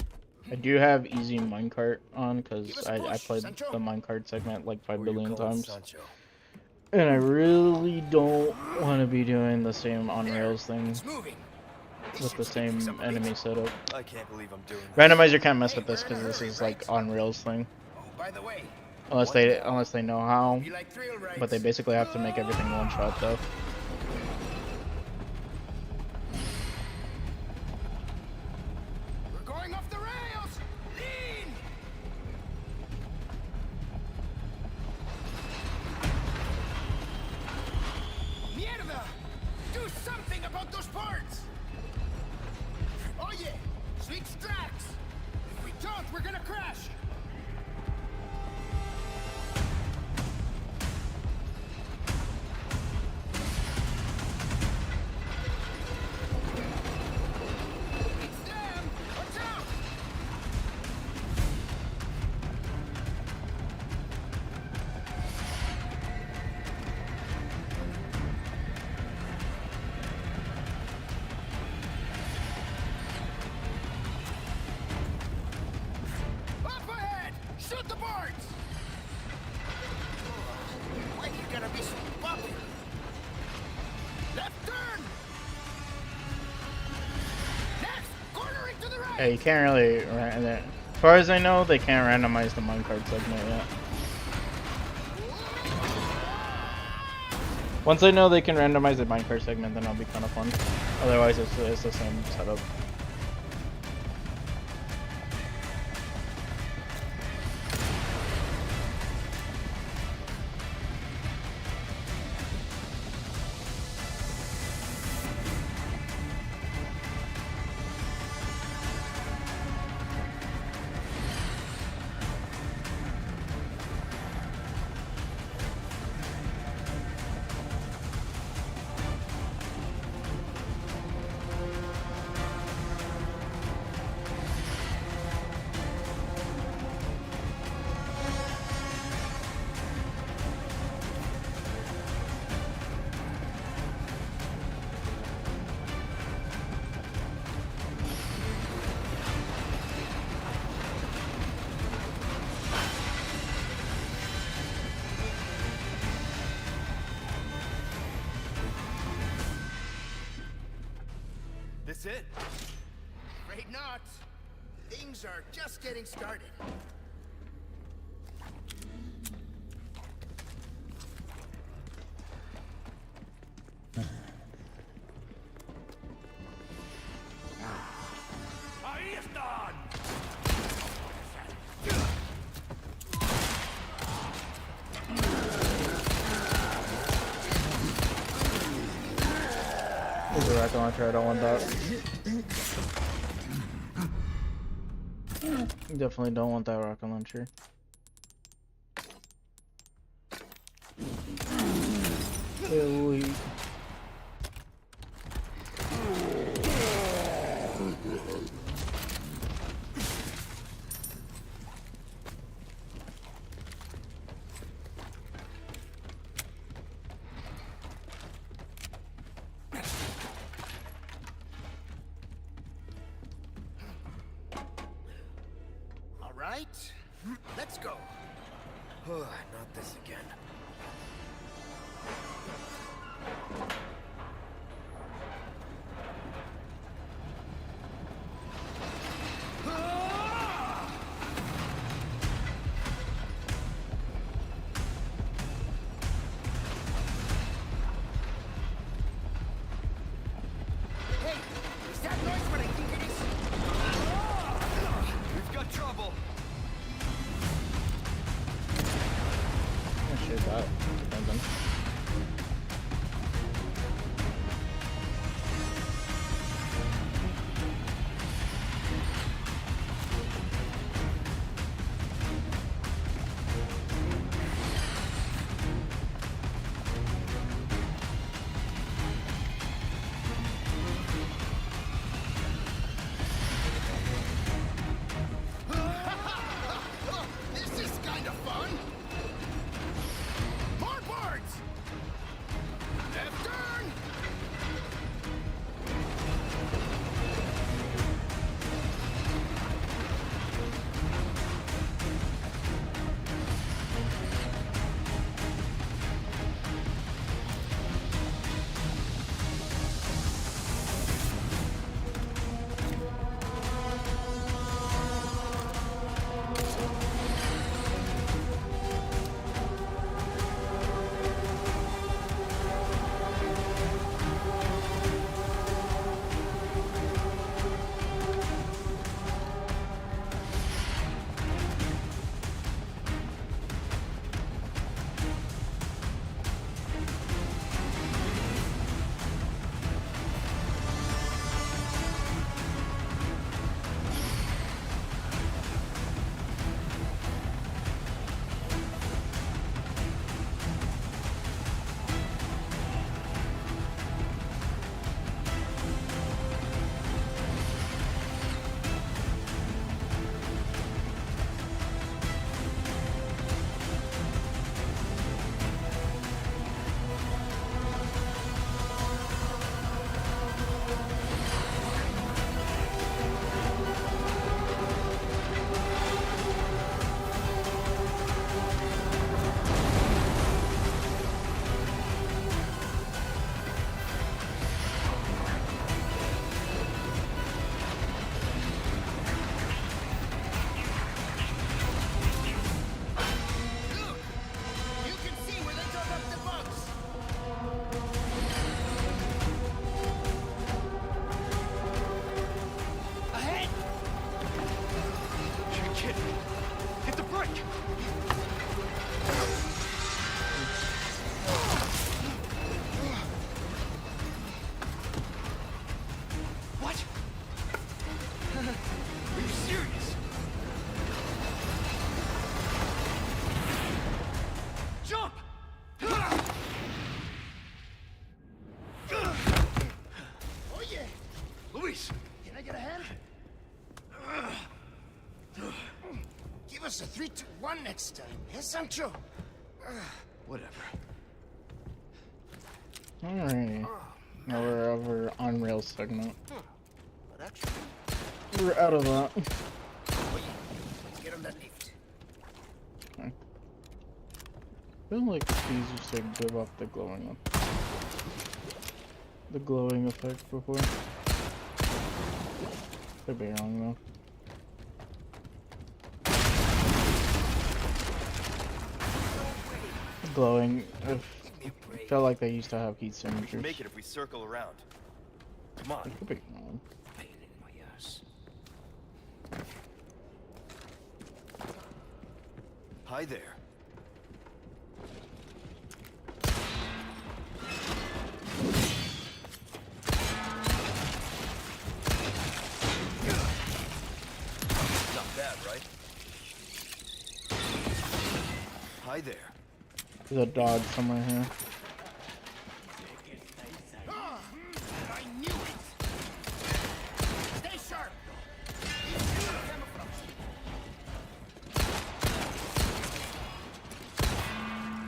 S1: I do have easy minecart on because I played the minecart segment like 5 billion times.
S3: Sancho?
S1: And I really don't want to be doing the same on rails thing
S2: It's moving.
S1: with the same enemy setup.
S3: I can't believe I'm doing this.
S1: Randomizer can't mess with this because this is like on rails thing.
S2: Oh, by the way,
S1: Unless they know how.
S2: you like thrill rides?
S1: But they basically have to make everything one shot though.
S2: We're going off the rails! Lean! Mierda! Do something about those parts! Oh yeah! Switch tracks! If we don't, we're gonna crash! It's them! Watch out! Up ahead! Shoot the boards! Why you gotta be so bumpy? Left turn! Next! Cornering to the right!
S1: Yeah, you can't really. As far as I know, they can't randomize the minecart segment yet. Once I know they can randomize the minecart segment, then it'll be kind of fun. Otherwise, it's the same setup.
S3: this it?
S4: Afraid not. Things are just getting started.
S2: Ahí están.
S1: There's a rocket launcher, I don't want that. Definitely don't want that rocket launcher. Ew.
S4: All right, let's go. Not this again. Hey, is that noise what I think it is?
S3: We've got trouble.
S1: I'm gonna shoot that. Depends.
S4: This is kind of fun. More boards. Left turn. Look, you can see where they dug up the bugs. Ahead.
S3: You're kidding me. Hit the brake! What? Are you serious? Jump!
S4: Oh yeah.
S3: Luis!
S4: Can I get a hand? Give us a 3-2-1 next time, eh, Sancho?
S3: Whatever.
S1: Alright. Now we're over on rail segment.
S4: But actually,
S1: We're out of that.
S4: oh yeah. Let's get on that lift.
S1: Okay. I feel like these used to give off the glowing effect before. Could be wrong though. Glowing. Felt like they used to have heat
S3: We can
S1: signatures.
S3: make it if we circle around. Come on.
S1: It could be wrong.
S3: Pain in my ass. Hi there. Not bad, right? Hi there.
S1: There's a dog somewhere here.
S4: I knew it! Stay sharp!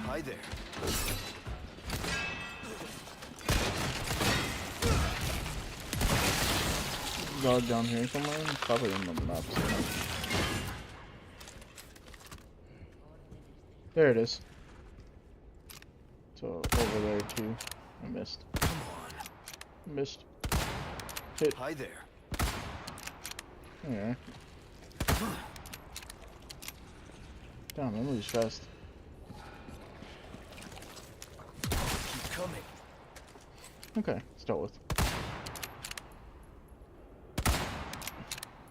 S3: Hi there.
S1: Dog down here somewhere. Probably in the map somewhere. There it is. So over there too. I missed.
S3: Come on.
S1: Missed. Hit.
S3: Hi there.
S1: Yeah. Damn, I moves fast.
S3: Keep coming.
S1: Okay, it's dealt with.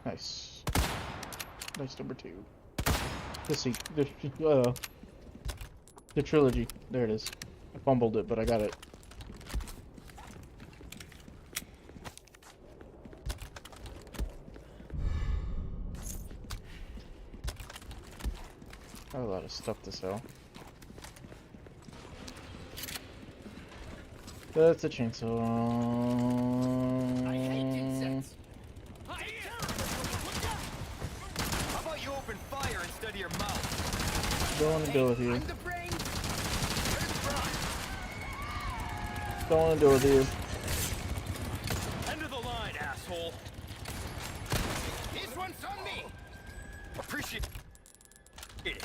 S1: Nice. Nice number 2. The trilogy. There it is. I fumbled it, but I got it. I have a lot of stuff to sell. That's a chainsaw.
S4: I hate insects.
S3: How about you open fire instead of your mouth?
S1: Don't want to deal with you.
S4: I'm the brain. You're the brawn.
S1: Don't want to deal with you.
S3: End of the line, asshole.
S4: This one's on me.
S3: Appreciate it.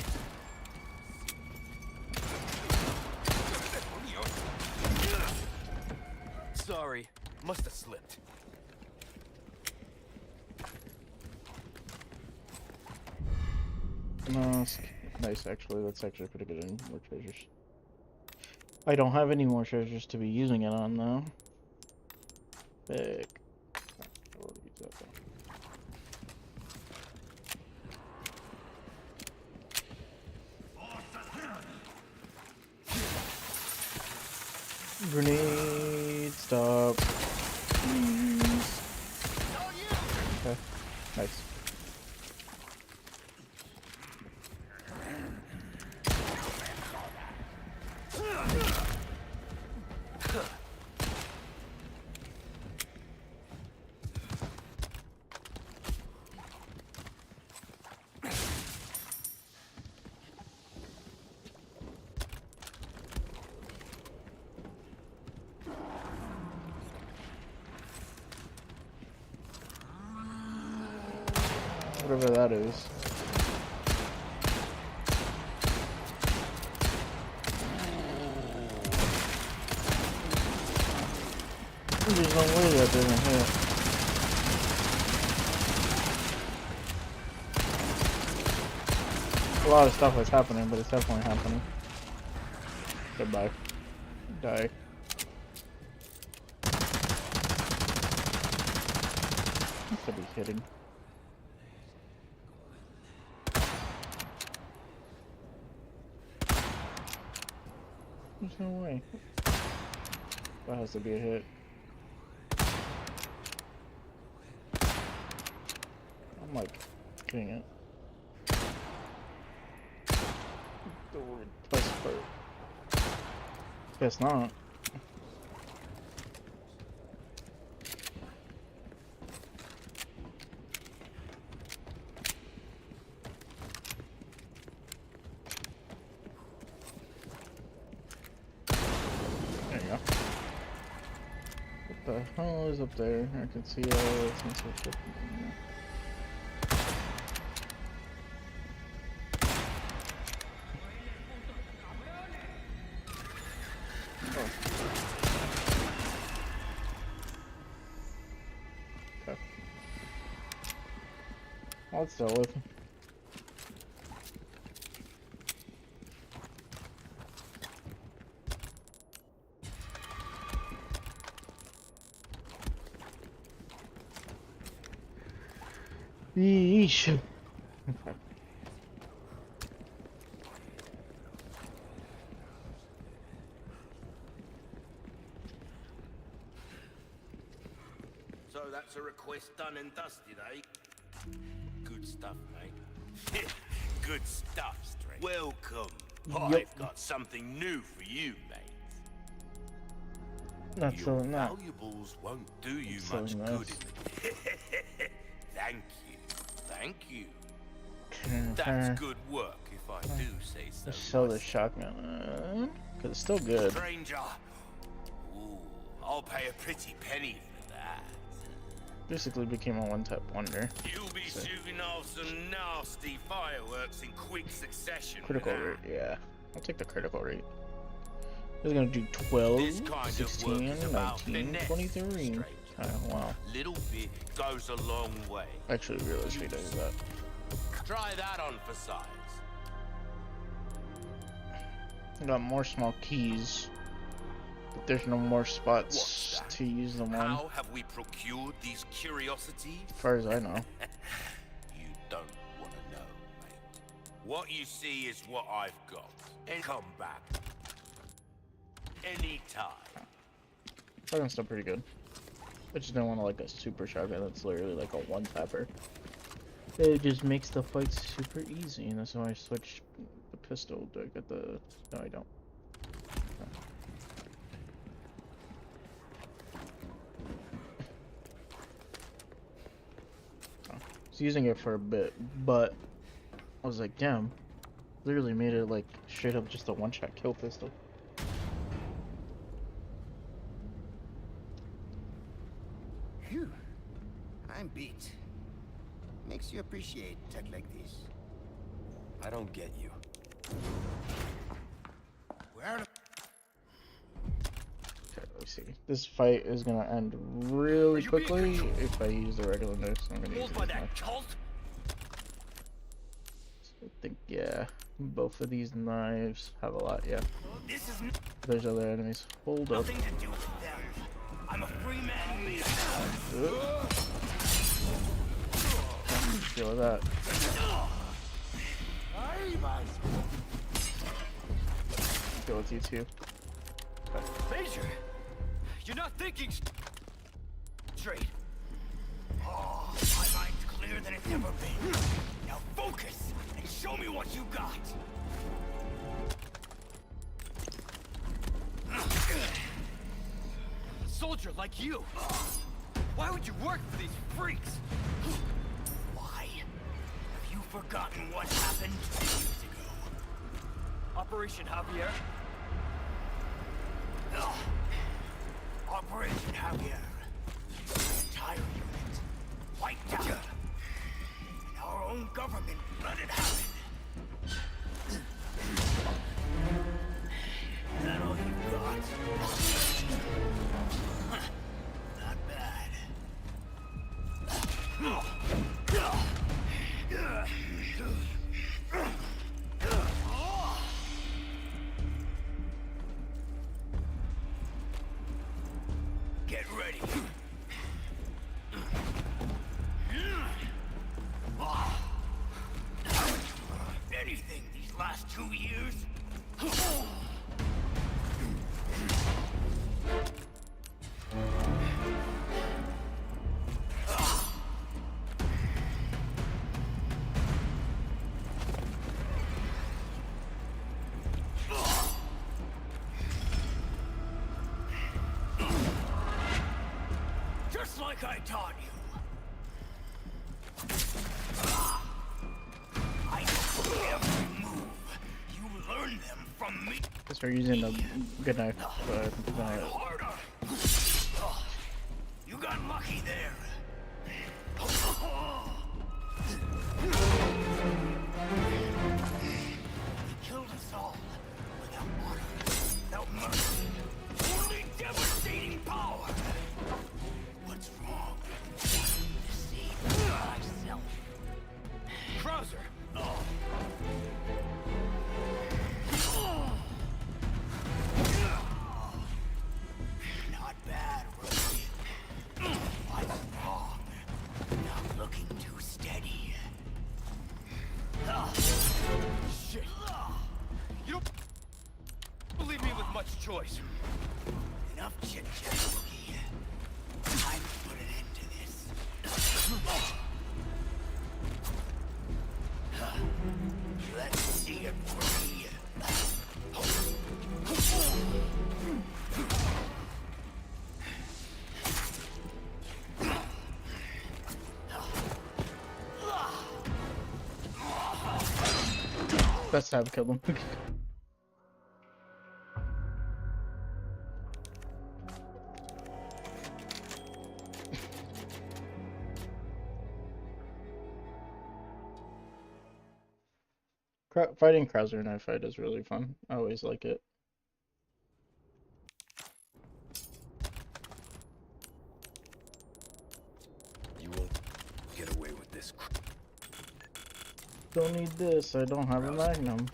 S3: Sorry, must have slipped.
S1: Mask. Nice, actually. That's actually pretty good in more treasures. I don't have any more treasures to be using it on, though. Big. I will use that, though. Grenade, stop. Please. Okay, nice. Whatever that is. There's no way that didn't hit. A lot of stuff is happening, but it's definitely happening. Goodbye. Die. Has to be kidding. There's no way. That has to be a hit. I'm like, getting it. The best part. Guess not. There you go. What the hell is up there? I can see all it's and so shit. I'll still with. Yeesh.
S2: So that's a request done and dusted, eh? Good stuff, mate. Good stuff, Strange. Welcome. I've got something new for you, mate.
S1: Not
S2: Your
S1: selling that.
S2: valuables won't do you much
S1: Selling
S2: good
S1: this.
S2: in the... Thank you. Thank you.
S1: Okay.
S2: That's good work, if I do say so.
S1: Let's sell this
S2: myself.
S1: shotgun. Cause it's still good.
S2: Stranger. Ooh, I'll pay a pretty penny for that.
S1: Basically became a one-tap wonder.
S2: You'll be
S1: So-
S2: shooting off some nasty fireworks in quick succession.
S1: Critical
S2: with
S1: rate,
S2: that.
S1: yeah. I'll take the critical rate. It's gonna do 12,
S2: This kind of
S1: 16,
S2: work is about
S1: 19,
S2: finesse,
S1: 23.
S2: stranger.
S1: Wow.
S2: Little bit goes a long way.
S1: Actually realized he does that.
S2: Try that on for size.
S1: Got more small keys, but there's no more spots
S2: What's that?
S1: to use them on,
S2: How have we procured these curiosities?
S1: as far as I know.
S2: You don't want to know, mate. What you see is what I've got. And come back. Anytime.
S1: Shotgun's still pretty good. I just don't want to like a super shotgun that's literally like a one-tapper. It just makes the fights super easy, and that's why I switched the pistol. Do I get the... No, I don't. I was using it for a bit, but I was like, damn, literally made it like straight up just a one-shot kill pistol.
S4: Phew. I'm beat. Makes you appreciate tech like this.
S3: I don't get you.
S4: We're out of...
S1: Okay, let's see. This fight is gonna end really quickly if I use the regular knife, so I'm gonna use
S3: Moved
S1: this
S3: by that
S1: knife.
S3: cult?
S1: I think, yeah, both of these knives have a lot, yeah.
S3: This is
S1: There's other enemies. Hold up.
S3: nothing to do with them. I'm a free man who made
S1: Deal with that. Deal with you too.
S3: Major, you're not thinking straight. Oh, my mind's clearer than it's ever been. Now focus and show me what you got. A soldier like you. Why would you work for these freaks? Why? Have you forgotten what happened 2 years ago? Operation Javier? Operation Javier. The entire unit wiped out. And our own government let it happen. Is that all you got? Not bad. Get ready. Anything these last 2 years? Just like I taught you. I know every move. You learn them from me.
S1: Let's start using a good knife.
S3: Harder. You got lucky there. He killed us all without honor, without mercy, only devastating power. What's wrong? Deceive myself. much choice.
S4: Enough chit-chat, Wookie. Time to put an end to this. Let's see it, Wookie.
S1: Best to have killed him. Fighting Krauser in a fight is really fun. I always like it.
S3: You won't get away with this.
S1: Don't need this. I don't have a magnum.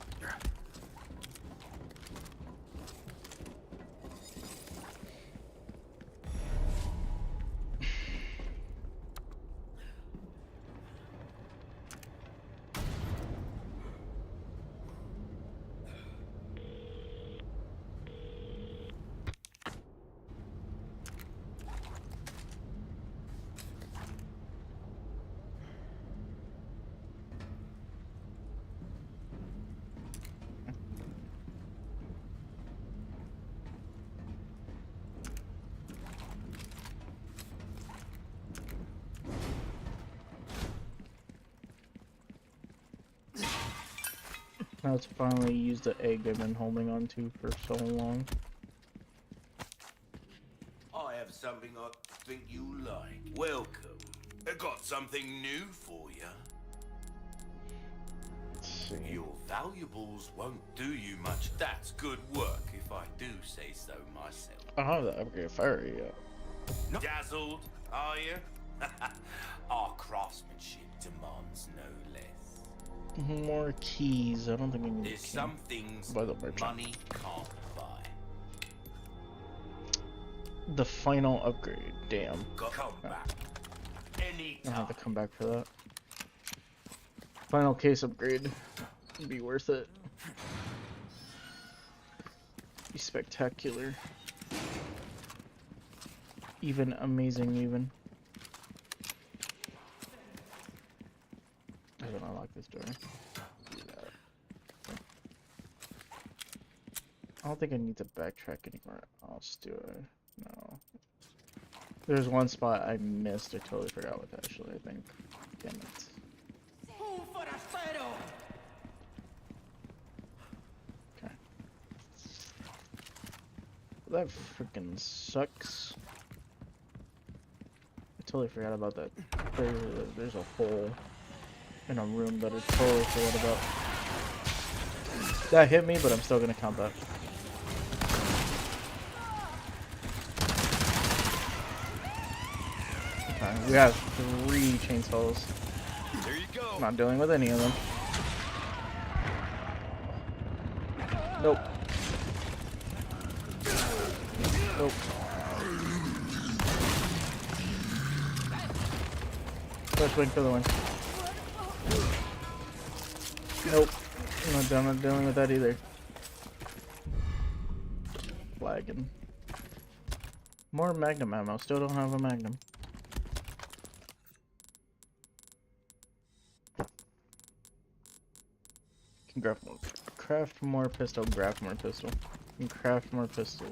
S1: Now to finally use the egg I've been holding on to for so long.
S2: I have something I think you like. Welcome. I got something new for you.
S1: Let's see.
S2: Your valuables won't do you much. That's good work, if I do say so myself.
S1: I don't have the upgrade fire yet.
S2: Dazzled, are you? Our craftsmanship demands no less.
S1: More keys. I don't think we need
S2: There's
S1: keys.
S2: some things
S1: By the merchant.
S2: money can't buy.
S1: The final upgrade. Damn.
S2: Come back.
S1: I don't
S2: Anytime.
S1: have to come back for that. Final case upgrade. It'd be worth it. Be spectacular. Even amazing, even. I don't unlock this door. Do that. I don't think I need to backtrack anymore else, do I? No. There's one spot I missed. I totally forgot what actually, I think. Damn it. Okay. That freaking sucks. I totally forgot about that. There's a hole in a room that I totally forgot about. That hit me, but I'm still gonna count that. Okay, we have 3 chainsaws.
S3: There you go.
S1: Not dealing with any of them. Nope. Nope. Push wing for the win. Nope. I'm not dealing with that either. Lagging. More magnum ammo. Still don't have a magnum. Can craft more pistol, craft more pistol. Can craft more pistol.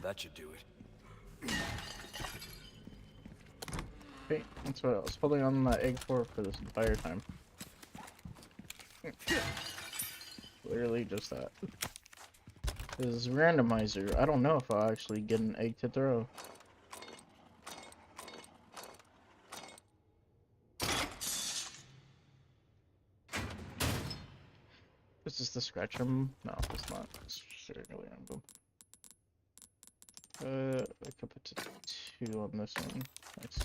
S3: That should do it.
S1: Okay, that's what I was holding on that egg for this entire time. Literally just that. Is randomizer. I don't know if I'll actually get an egg to throw. Is this the scratch room? No, it's not. It's certainly random. I could put 2 on this one. Nice.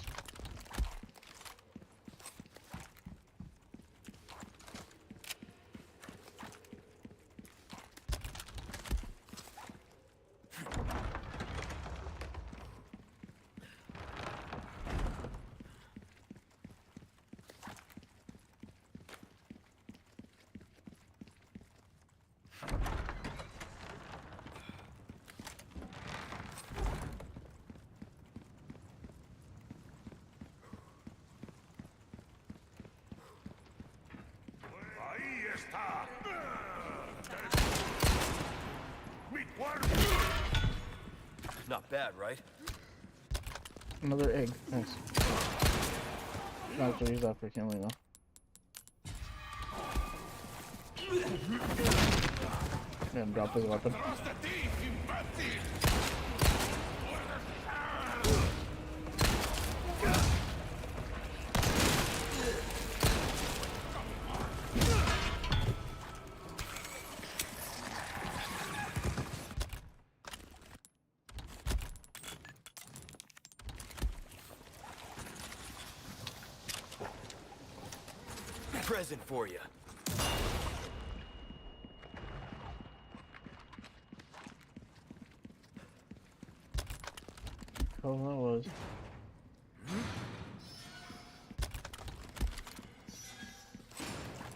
S3: Ahí está. Mi cuerpo. Not bad, right?
S1: Another egg. Nice. Not actually use that for healing though. And drop his weapon.
S3: Present for you.
S1: Oh, that was.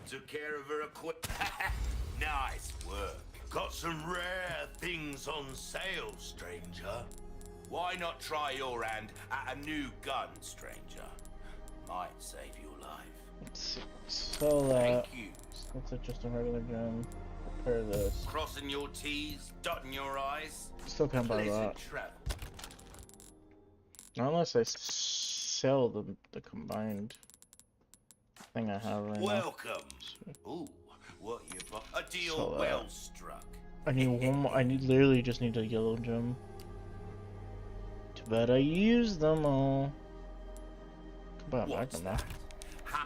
S2: Took care of her equip. Nice work. Got some rare things on sale, stranger. Why not try your hand at a new gun, stranger? Might save your life.
S1: Let's sell that.
S2: Thank you.
S1: That's just a regular gem. Repair this.
S2: Crossing your T's, dotting your I's.
S1: Still can't buy
S2: Pleasant
S1: that.
S2: travel.
S1: Not unless I sell the combined thing I have right now.
S2: Welcome. Ooh, what you bought? A deal
S1: So,
S2: well struck.
S1: I need one more. I literally just need a yellow gem. Too bad I used them all. Come on, back
S2: What's
S1: now.
S2: that?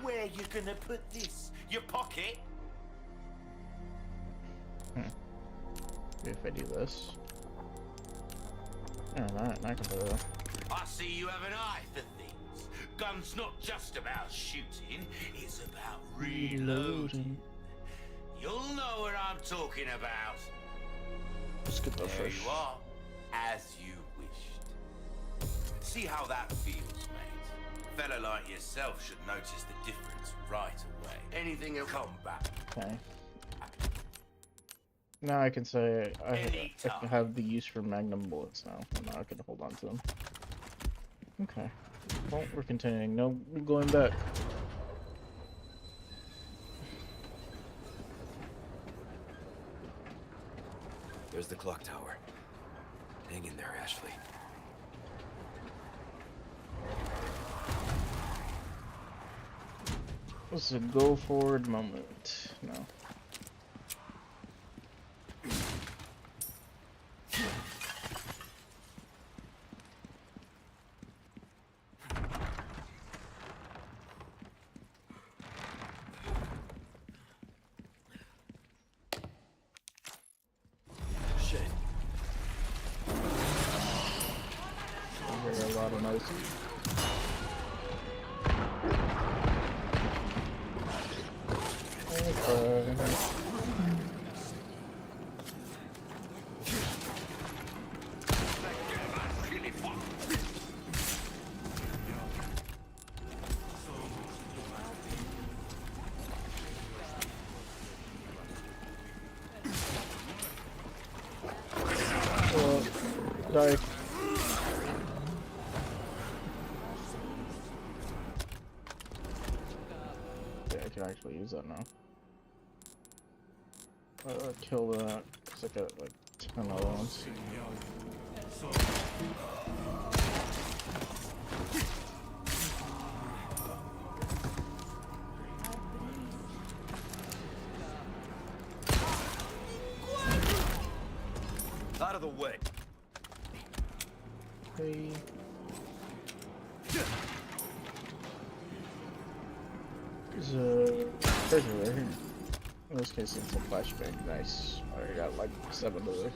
S2: Where you gonna put this? Your pocket?
S1: Maybe if I do this. Yeah, I can put it up.
S2: I see you have an eye for things. Gun's not just about shooting, it's about reloading. You'll know what I'm talking about.
S1: Let's get that
S2: There
S1: first.
S2: you are, as you wished. See how that feels, mate. A fella like yourself should notice the difference right away. Anything will come back.
S1: Okay. Now I can say I can have the use for magnum bullets now. And now I can hold on to them. Okay. Well, we're continuing. No going back.
S3: There's the clock tower. Hang in there, Ashley.
S1: This is a go forward moment. No.
S3: Shit.
S1: I hear a lot of noise. Die. Yeah, I can actually use that now. Kill that, because I got like 10 other ones.
S3: out of the way.
S1: Okay. There's a treasure right here. In this case, it's a flashbang. Nice. I already got like 7 of those.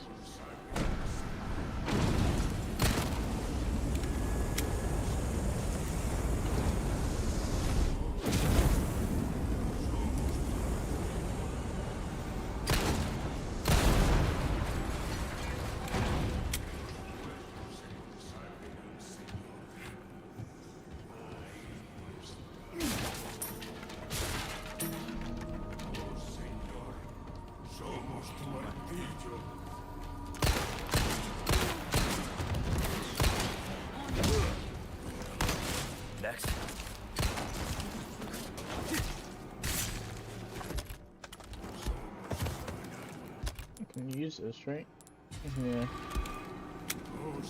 S3: Next.
S1: I can use this, right? Yeah. Oh,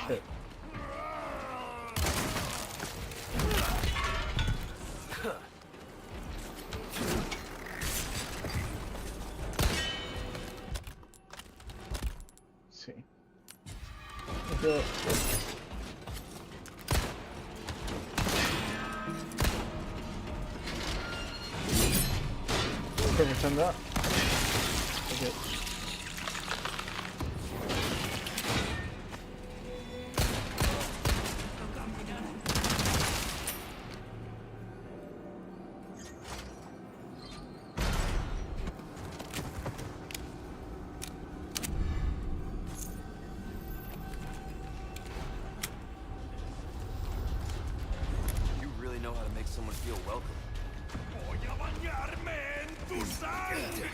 S1: shit. Let's see. Okay. Perfect on that. Okay.
S3: You really know how to make someone feel welcome. Voy a bañarme en tu sangre.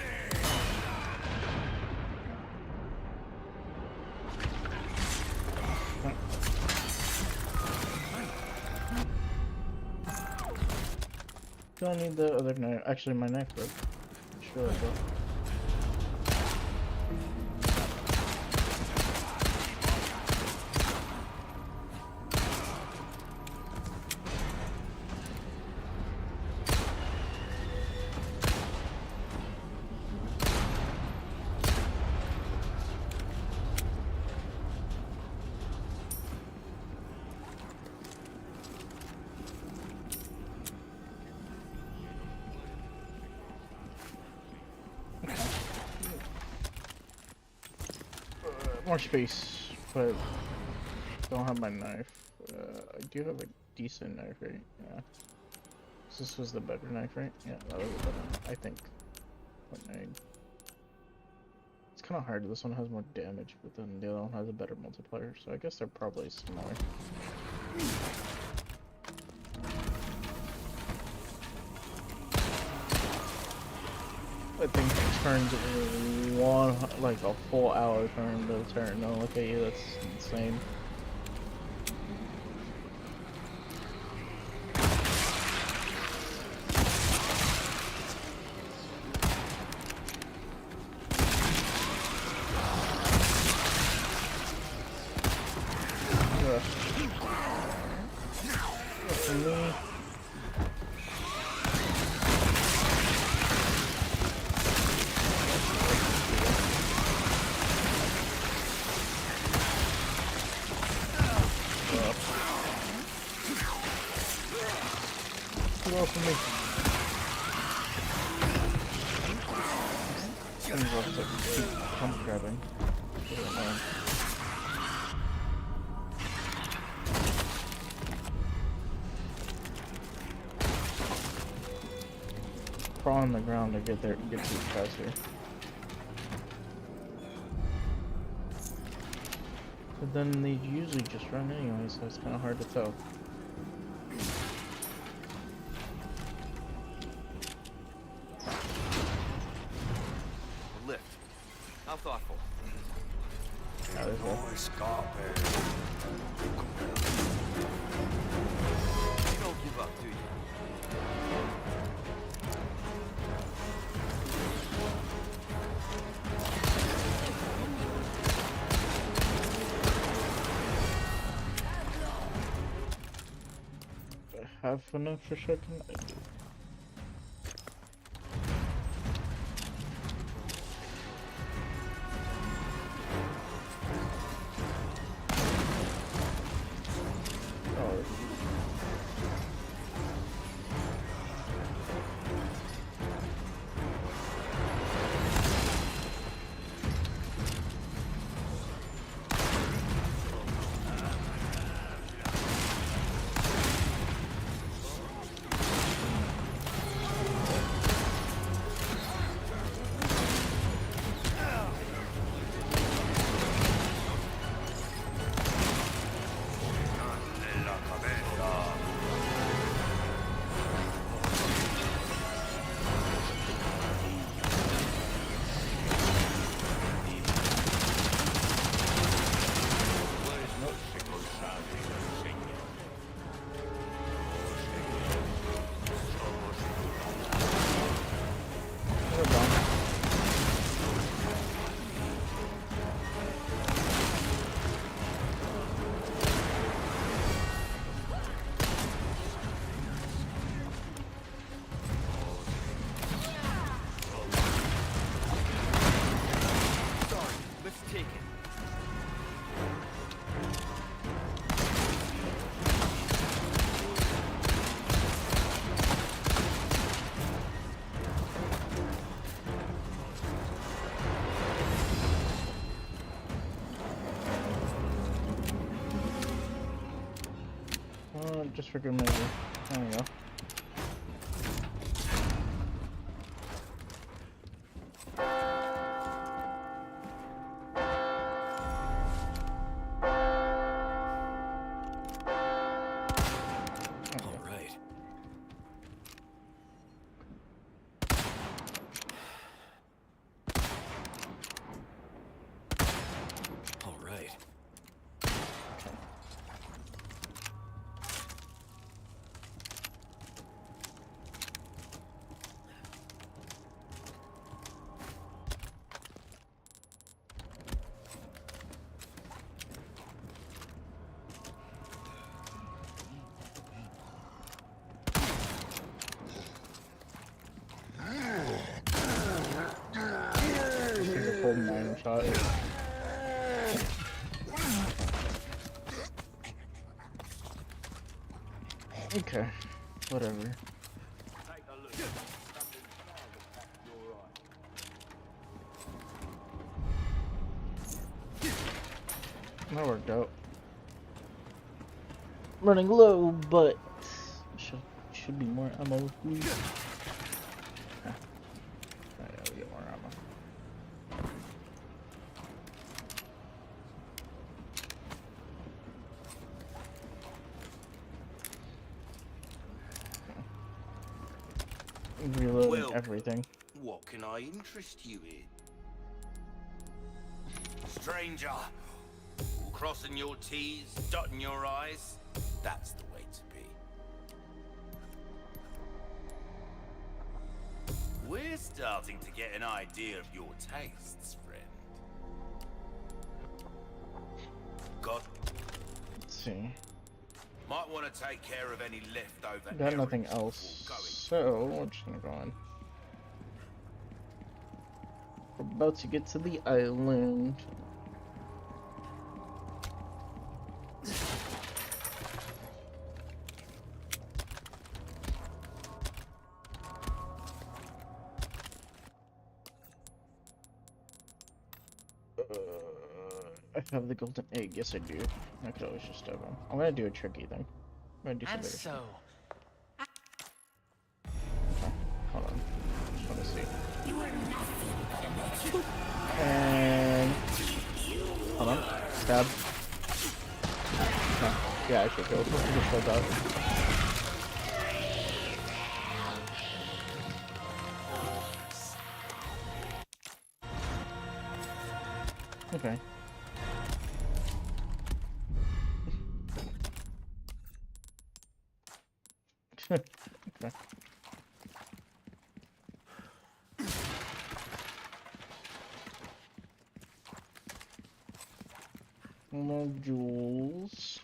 S1: Do I need the other knife? Actually, my knife broke. Sure, I do. More space, but don't have my knife. I do have a decent knife, right? Yeah. So this was the better knife, right? Yeah, that was the better one, I think. It's kind of hard. This one has more damage, but then the other one has a better multiplier, so I guess they're probably similar. I think it turns like a full hour turn to turn. No, look at you, that's insane. For me. Too low for me. Things have to keep pump grabbing. Crawl on the ground to get to it faster. But then they usually just run anyway, so it's kind of hard to tell.
S3: Lift. How thoughtful.
S1: Now there's one.
S3: You don't give up, do you?
S1: have enough for shotgun? I do. Oh. Just for good measure. There we go. Full 9 shot. Okay, whatever. That worked out. Running low, but should be more ammo. Oh, yeah, we get more ammo. Reloading everything.
S2: What can I interest you in? Stranger, crossing your T's, dotting your I's, that's the way to be. We're starting to get an idea of your tastes, friend. Got...
S1: Let's see.
S2: Might want to take care of any leftover...
S1: Got nothing else, so we're just gonna go on. We're about to get to the island. I have the golden egg. Yes, I do. I could always just stab him. I'm gonna do a tricky thing. I'm gonna do something.
S3: So,
S1: okay, hold on. Just wanna see. And hold on. Stab. Okay. Yeah, I should go. Just hold out. Okay. Okay. More jewels.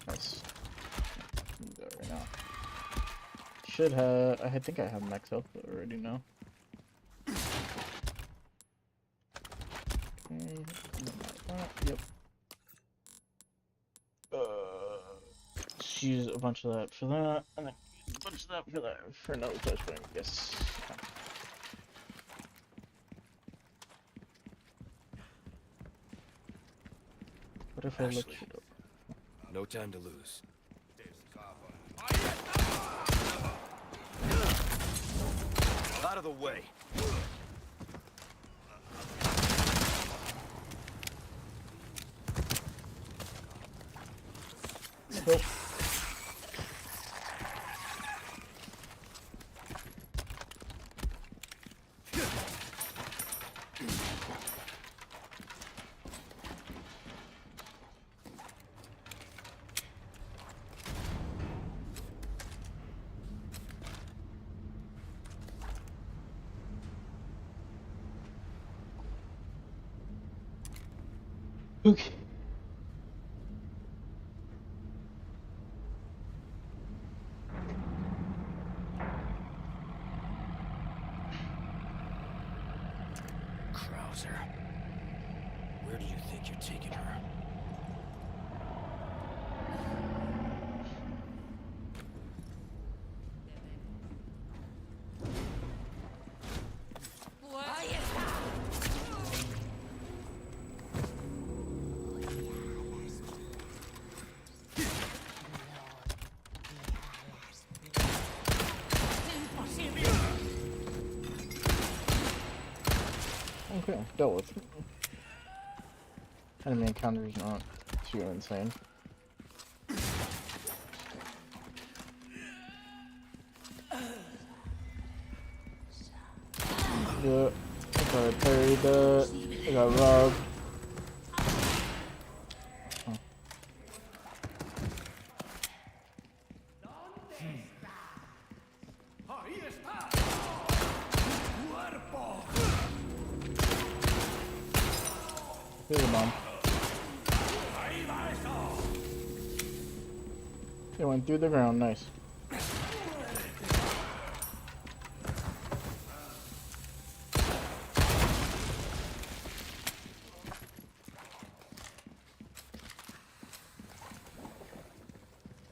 S1: Nice. should have. I think I have max health already now. Okay. Yep. Let's use a bunch of that for that, and then use a bunch of that for another flashbang. Yes. What if I look
S3: Ashley.
S1: it up?
S3: No time to lose. Out of the way.
S1: Nope. Okay.
S3: Krauser. Where do you think you're taking her?
S1: Okay, dealt with. Enemy encounter's not too insane. Yeah, I parried that. I got robbed. Oh. Here's a bomb. It went through the ground, nice.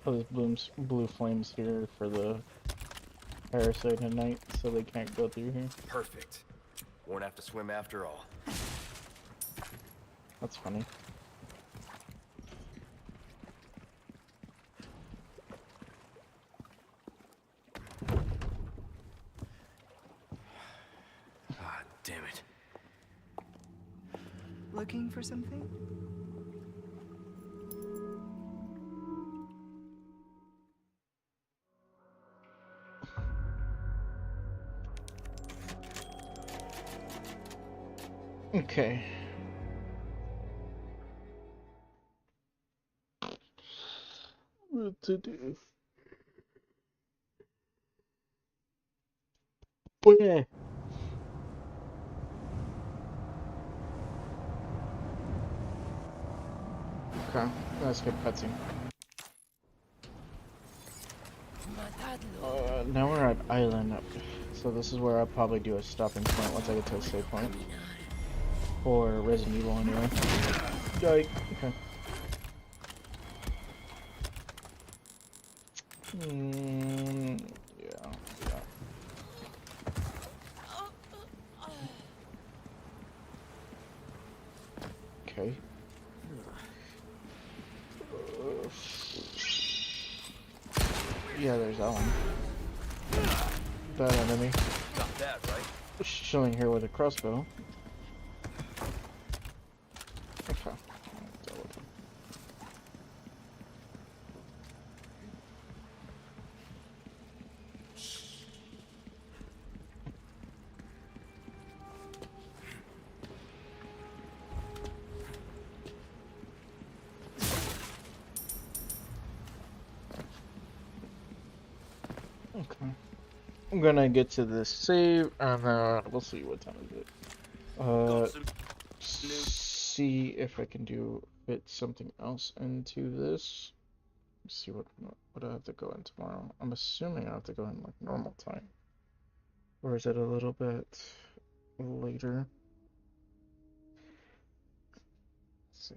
S1: Oh, there's blue flames here for the parasite at night, so they can't go through here.
S3: Perfect. Won't have to swim after all.
S1: That's funny.
S3: Ah, damn it.
S5: Looking for something?
S1: Okay. What to do? Oh yeah. Okay, let's skip cutscene. Now we're at Island, so this is where I'll probably do a stopping point once I get to a save point. Or Resident Evil anyway. Yike, okay. Yeah. Okay. Yeah, there's that one. That enemy.
S3: Got that, right?
S1: Chilling here with a crossbow. Okay. Okay. I'm gonna get to this save and we'll see what time is it. See if I can fit something else into this. Let's see what I have to go in tomorrow. I'm assuming I have to go in like normal time. Or is it a little bit later? Let's see.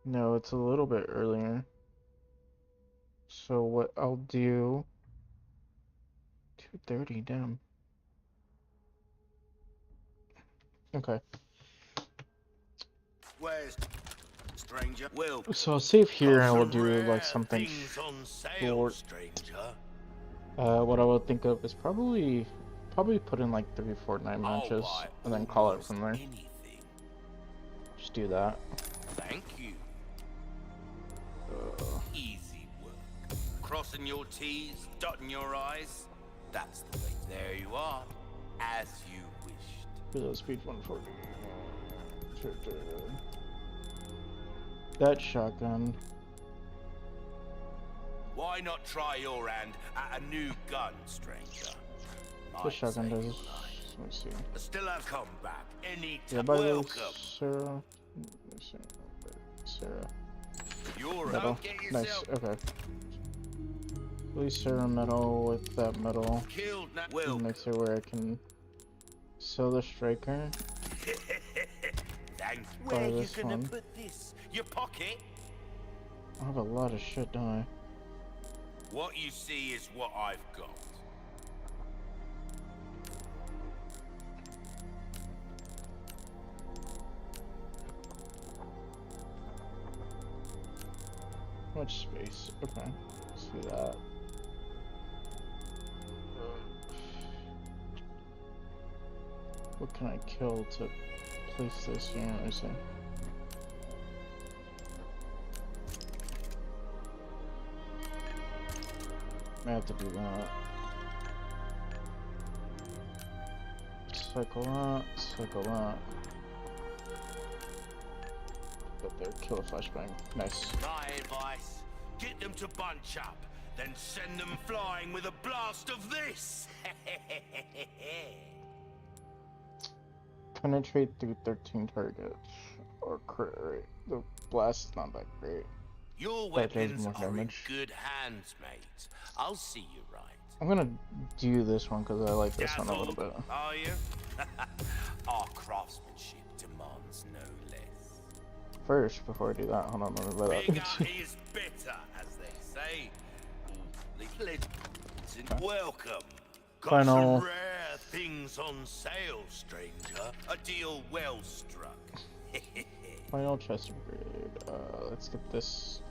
S1: No, it's a little bit earlier. So what I'll do 2:30, damn. Okay.
S2: Where's stranger? Will
S1: So I'll save here
S3: Got
S1: and we'll
S3: some
S1: do
S3: rare
S1: like something
S3: things on sale,
S1: short.
S3: stranger.
S1: What I would think of is probably put in like 3 Fortnite
S2: I'll
S1: matches
S2: buy
S1: and then call it
S2: almost
S1: from there.
S2: anything.
S1: Just do that.
S2: Thank you.
S1: Uh,
S2: Easy work. Crossing your T's, dotting your I's. That's the way. There you are, as you wished.
S1: Reload speed 140. That shotgun.
S2: Why not try your hand at a new gun, stranger?
S1: This
S2: Might
S1: shotgun
S2: save
S1: does.
S2: your life.
S1: Let me see.
S2: Still have come back any
S1: Yeah,
S2: time.
S1: by the way,
S2: Welcome.
S1: Sarah. Let me see. Sarah.
S2: You're
S1: Metal.
S2: don't get
S1: Nice.
S2: yourself
S1: Okay. Please Sarah metal with that metal.
S2: killed now.
S1: And
S2: Welcome.
S1: makes it where I can sell the striker.
S2: Thanks.
S1: Buy
S2: Where you
S1: this
S2: gonna
S1: one.
S2: put this? Your pocket?
S1: I have a lot of shit, don't I?
S2: What you see is what I've got.
S1: Much space. Okay. Let's do that. What can I kill to place this here? Let me see. I have to do that. Cycle that, cycle that. Up there, kill a flashbang. Nice.
S2: My advice, get them to bunch up, then send them flying with a blast of this.
S1: Penetrate through 13 targets. Or crit rate. The blast is not that great.
S2: Your
S1: That does
S2: weapons
S1: more
S2: are in
S1: damage.
S2: good hands, mate. I'll see you right.
S1: I'm gonna do this one because I like this one a little
S2: Dazzled,
S1: bit.
S2: are you? Our craftsmanship demands no less.
S1: First, before I do that, hold on, let me buy
S2: Bigger
S1: that.
S2: is better, as they say. The legend.
S1: Okay.
S2: Welcome. Got
S1: Final.
S2: some rare things on sale, stranger. A deal well struck.
S1: Final chest upgrade. Let's get this.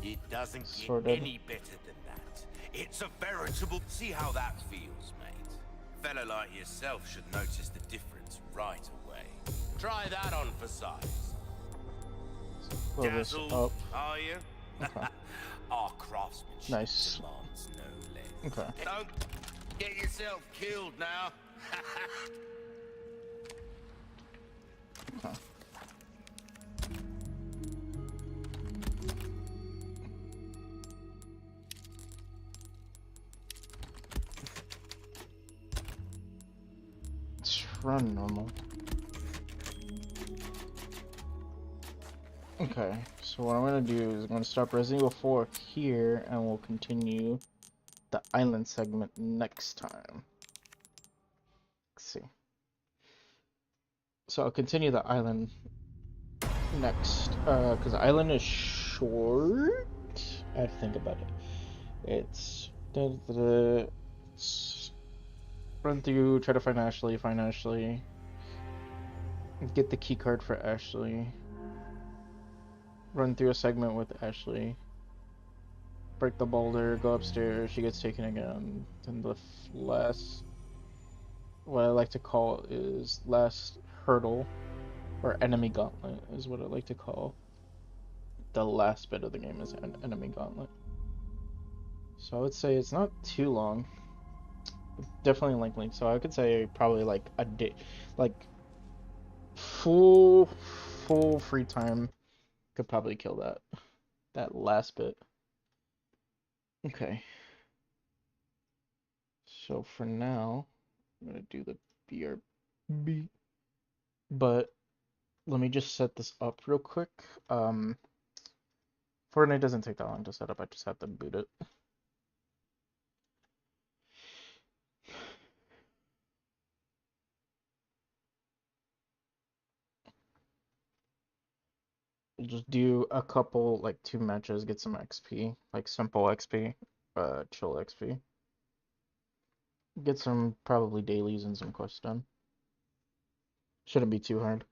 S2: It doesn't
S1: Sorted.
S2: get any better than that. It's a veritable... See how that feels, mate. Fella like yourself should notice the difference right away. Try that on for size.
S1: Blow this
S2: Dazzled,
S1: up.
S2: are you?
S1: Okay.
S2: Our craftsmanship
S1: Nice.
S2: demands no less.
S1: Okay.
S2: Don't get yourself killed now.
S1: Okay. Let's run normal. Okay, so what I'm gonna do is I'm gonna stop Resident Evil 4 here, and we'll continue the island segment next time. Let's see. So I'll continue the island next, because the island is short. I have to think about it. It's run through, try to find Ashley, get the key card for Ashley. Run through a segment with Ashley. Break the boulder, go upstairs, she gets taken again. Then the last, what I like to call is last hurdle, or enemy gauntlet is what I like to call. The last bit of the game is an enemy gauntlet. So I would say it's not too long. Definitely lengthy. So I could say probably like a day, like full free time. Could probably kill that last bit. Okay. So for now, I'm gonna do the BRB. But let me just set this up real quick. Um, Fortnite doesn't take that long to set up. I just have to boot it. We'll just do a couple, like 2 matches, get some XP, like simple XP, chill XP. Get some probably dailies and some quests done. Shouldn't be too hard.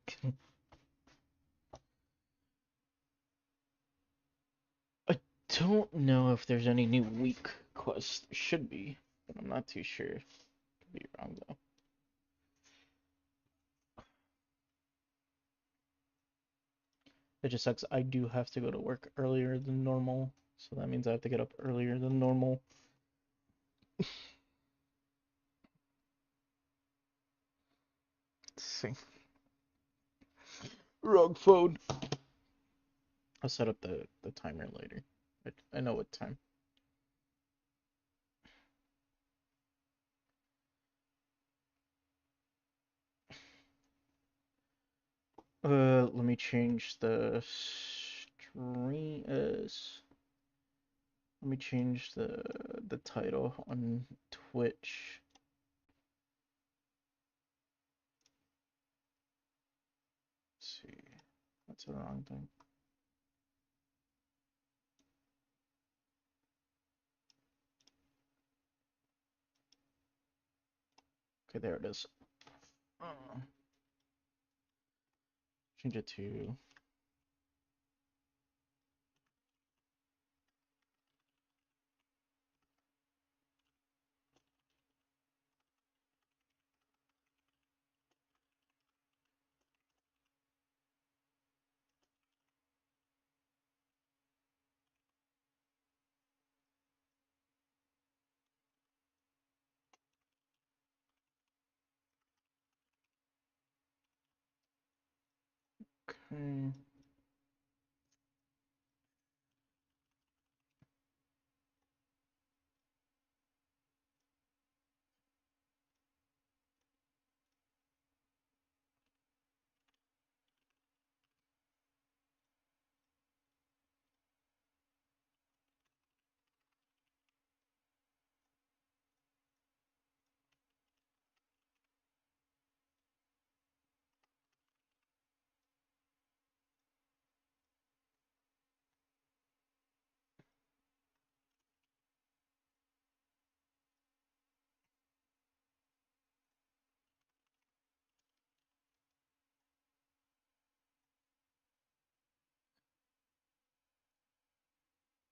S1: I don't know if there's any new week quests. There should be, but I'm not too sure. Could be wrong though. It just sucks. I do have to go to work earlier than normal, so that means I have to get up earlier than normal. Let's see. Wrong phone. I'll set up the timer later. I know what time. Let me change the stream. Let me change the title on Twitch. Let's see. That's the wrong thing. Okay, there it is. Change it to okay.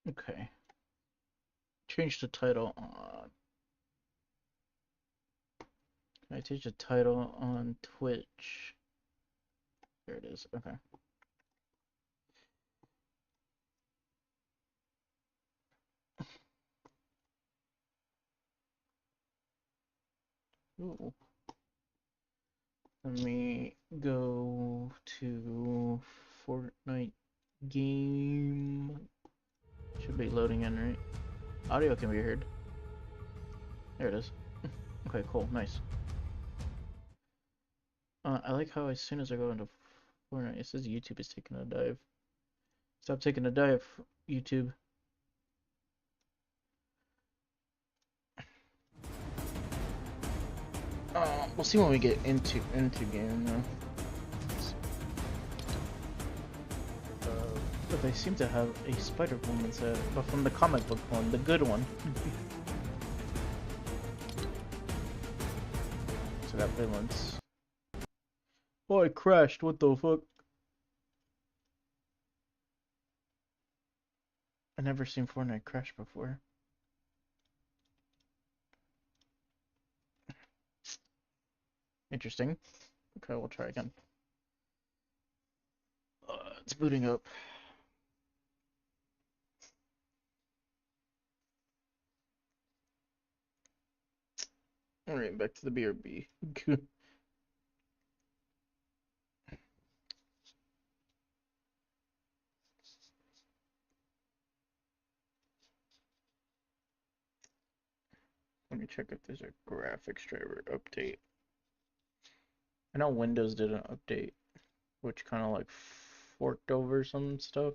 S1: Okay. Change the title on. Can I change the title on Twitch? There it is. Okay. Ooh. Let me go to Fortnite game. Should be loading in, right? Audio can be heard. There it is. Okay, cool, nice. I like how as soon as I go into Fortnite, it says YouTube is taking a dive. Stop taking a dive, YouTube. We'll see when we get into game though. But they seem to have a Spider-Woman set, but from the comic book one, the good one. So that villains. Oh, I crashed. What the fuck? I never seen Fortnite crash before. Interesting. Okay, we'll try again. It's booting up. Alright, back to the BRB. Let me check if there's a graphics driver update. I know Windows did an update which kind of like forked over some stuff,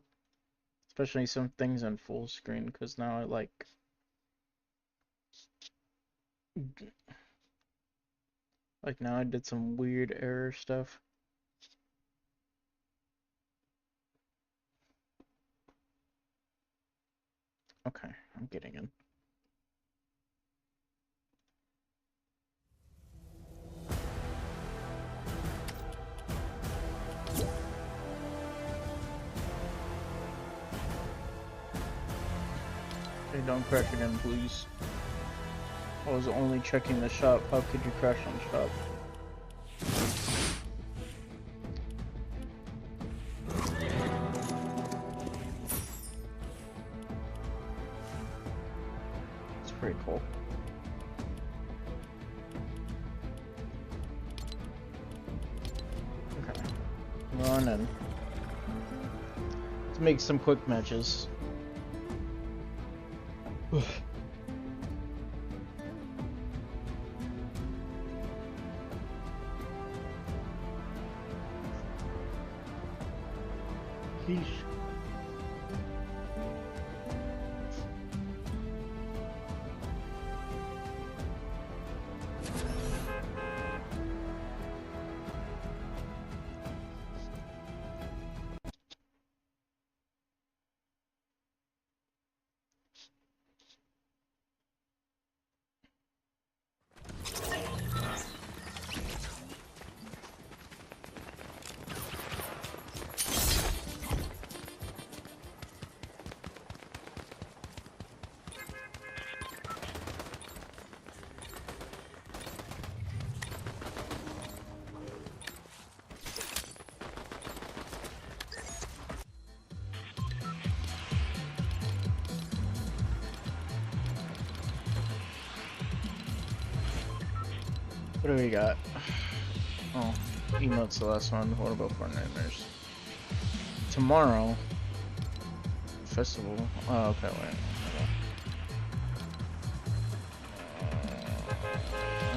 S1: especially some things in full screen, because now I like now I did some weird error stuff. Okay, I'm getting in. Hey, don't crash again, please. I was only checking the shop. How could you crash on shop? It's pretty cool. Okay. Run in. Let's make some quick matches. Yeesh. What do we got? Oh, emote's the last one. What about Fortniters? Tomorrow? Festival? Oh, okay, wait.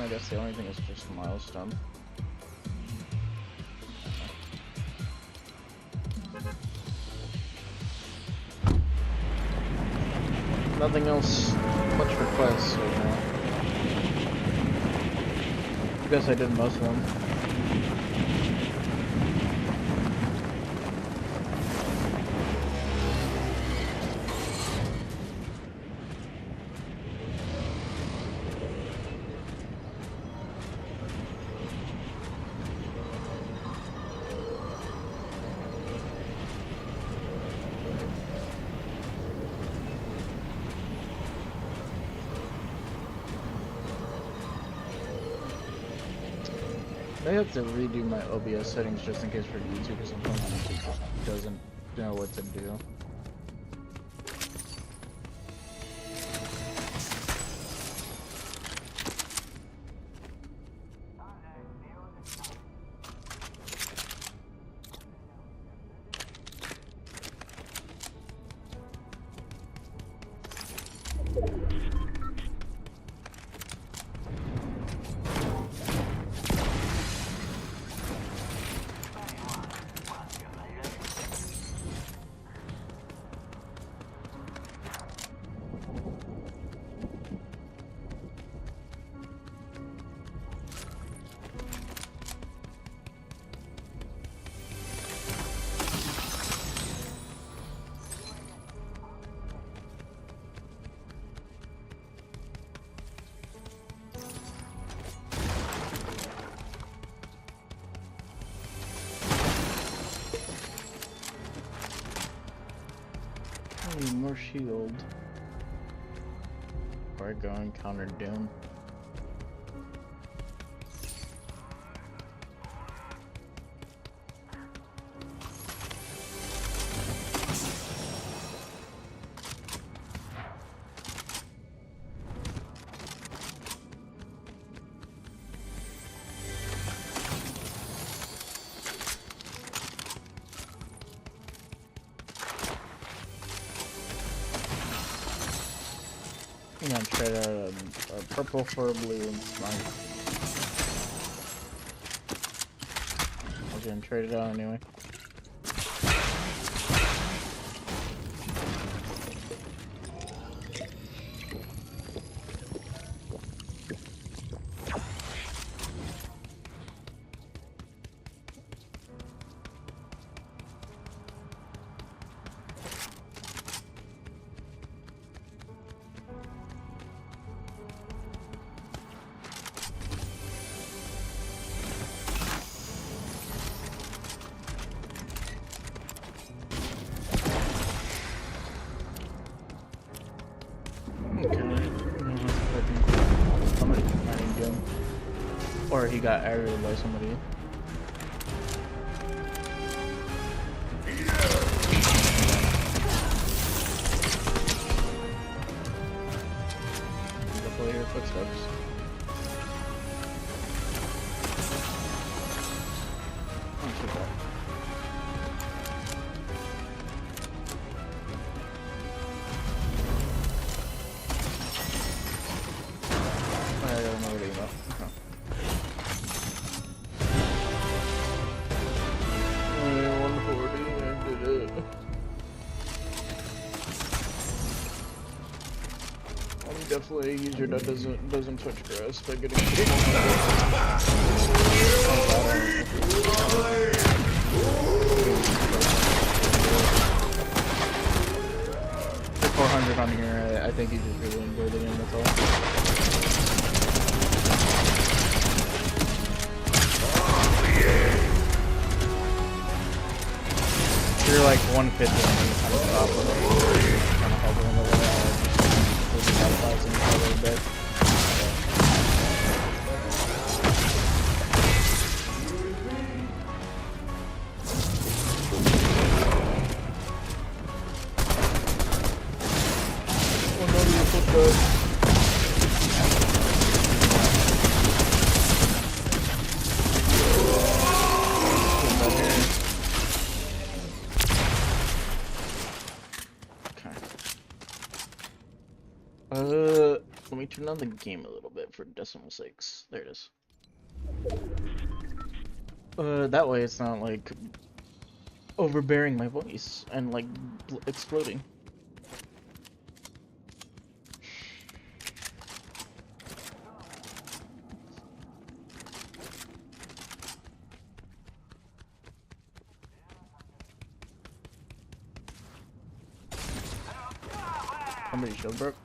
S1: I guess the only thing is just a milestone. Nothing else much requests right now. I guess I did most of them. I have to redo my OBS settings just in case for YouTube, because sometimes YouTube just doesn't know what to do. Need more shield. Before I go and counter Doom. I'm gonna trade out a purple for a blue and smite. gonna trade it out anyway. Or he got aggravated by somebody. Definitely hear footsteps. Oh, too bad. I don't know what he got. Okay. Definitely a user that doesn't touch grass by getting the 400 on here. I think he just really enjoyed the game. That's all. You're like 150 and you kind of stop with it. Kind of hovering a little bit. A little bit. Oh no, you put the... Let me turn on the game a little bit for decimal sakes. There it is. That way it's not like overbearing my voice and like exploding. Somebody shield broke.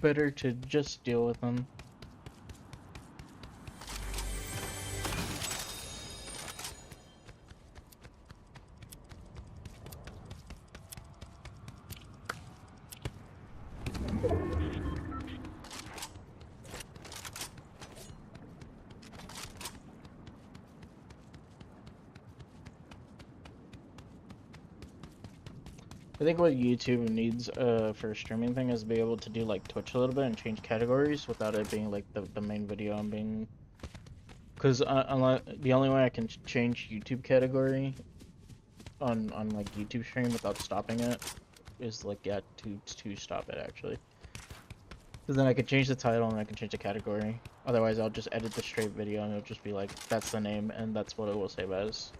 S1: Better to just deal with them. I think what YouTube needs for a streaming thing is to be able to do like Twitch a little bit and change categories without it being like the main video I'm being. Because the only way I can change YouTube category on like YouTube stream without stopping it is like to stop it actually. So then I can change the title and I can change the category. Otherwise I'll just edit the straight video and it'll just be like that's the name and that's what it will save as.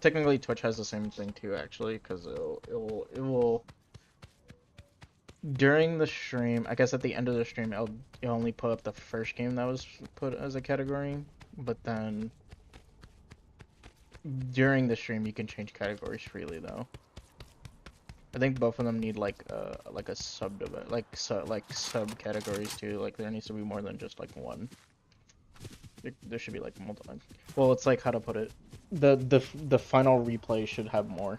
S1: Technically, Twitch has the same thing too, actually, because it will during the stream. I guess at the end of the stream, it'll only put up the first game that was put as a category, but then during the stream, you can change categories freely, though. I think both of them need like a subcategories too. Like there needs to be more than just like one. There should be like multiple. Well, it's like how to put it. The final replay should have more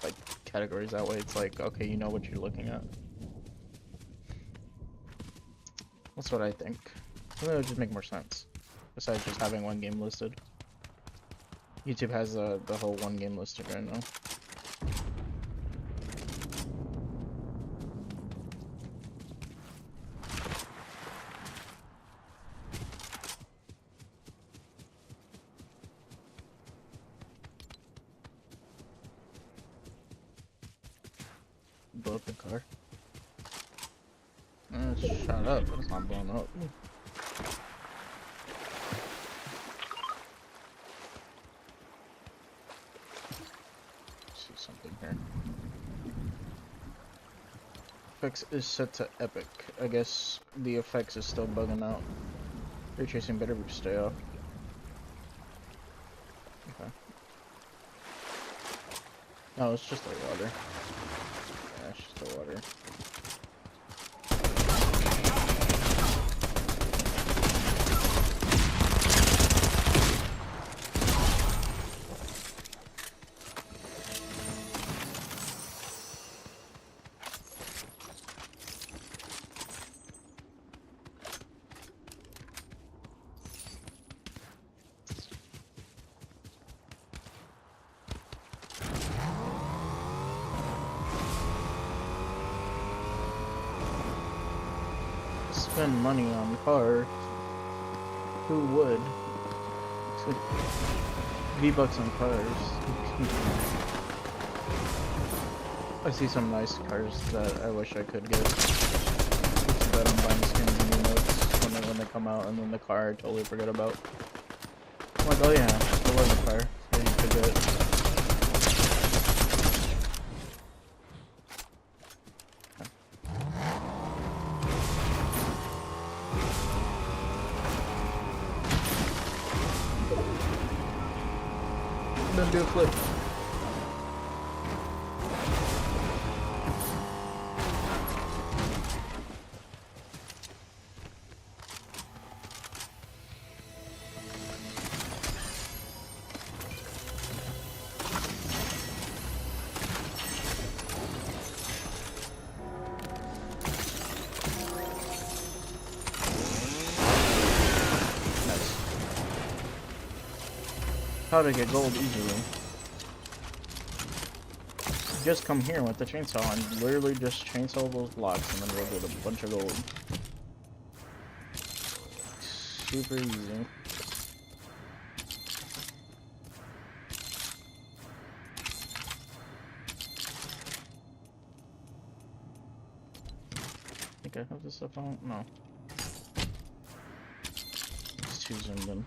S1: like categories. That way, it's like okay, you know what you're looking at. That's what I think. I think it would just make more sense. Besides just having one game listed. YouTube has the whole one game listed right now. Blow up the car. Shut up, it's not blowing up. See something here. Effects is set to epic. I guess the effects is still bugging out. Ray tracing better stay off. Okay. No, it's just like water. Yeah, it's just the water. Spend money on cars. Who would? V-Bucks on cars. I see some nice cars that I wish I could get. It's bad I'm buying skins and emotes when they come out, and then the car I totally forget about. I'm like, oh yeah, there was a car that you could get. Then do a flip. Nice. How to get gold easily. Just come here with the chainsaw and literally just chainsaw those blocks and then we'll get a bunch of gold. Super easy. I think I have this up on? No. It's too zoomed in.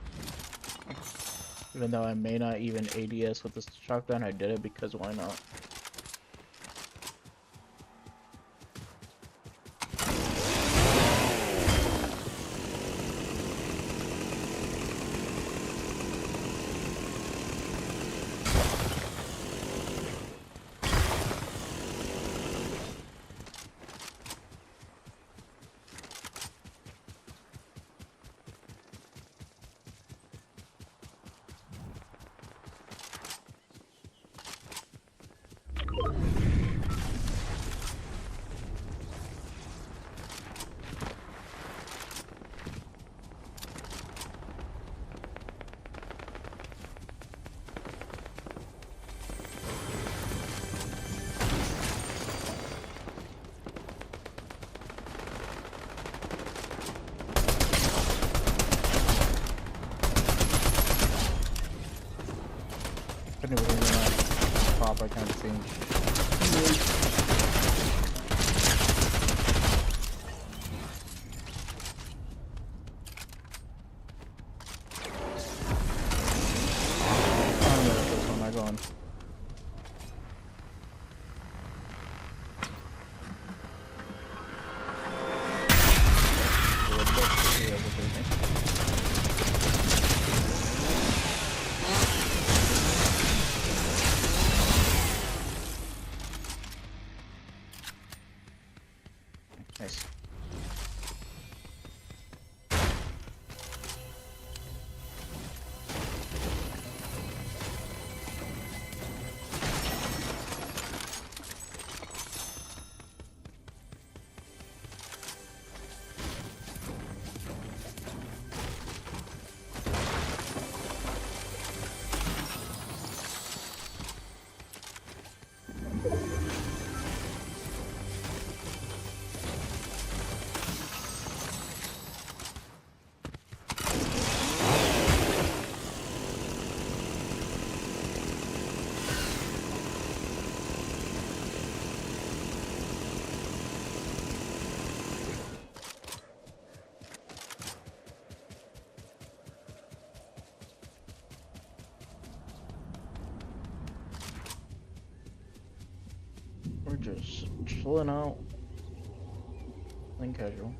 S1: Even though I may not even ADS with this shotgun, I did it because why not? I can't even pop, I can't see. Nice. We're just chilling out, playing casual.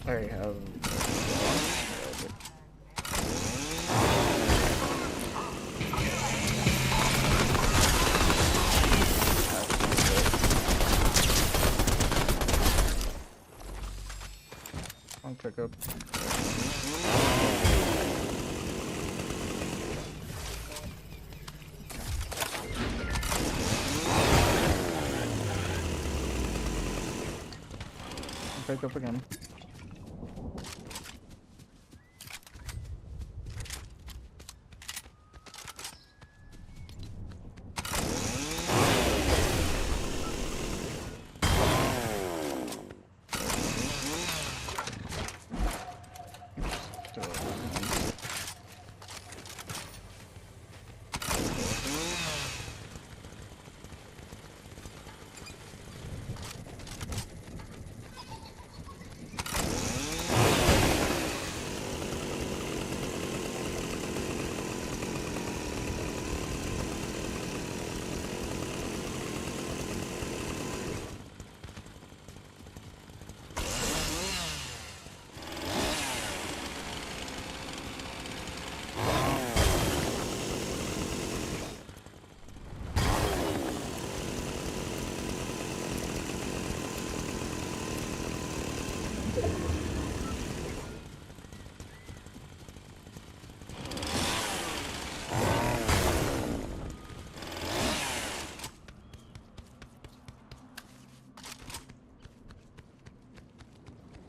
S1: I already have. I'll pick up. I'll pick up again.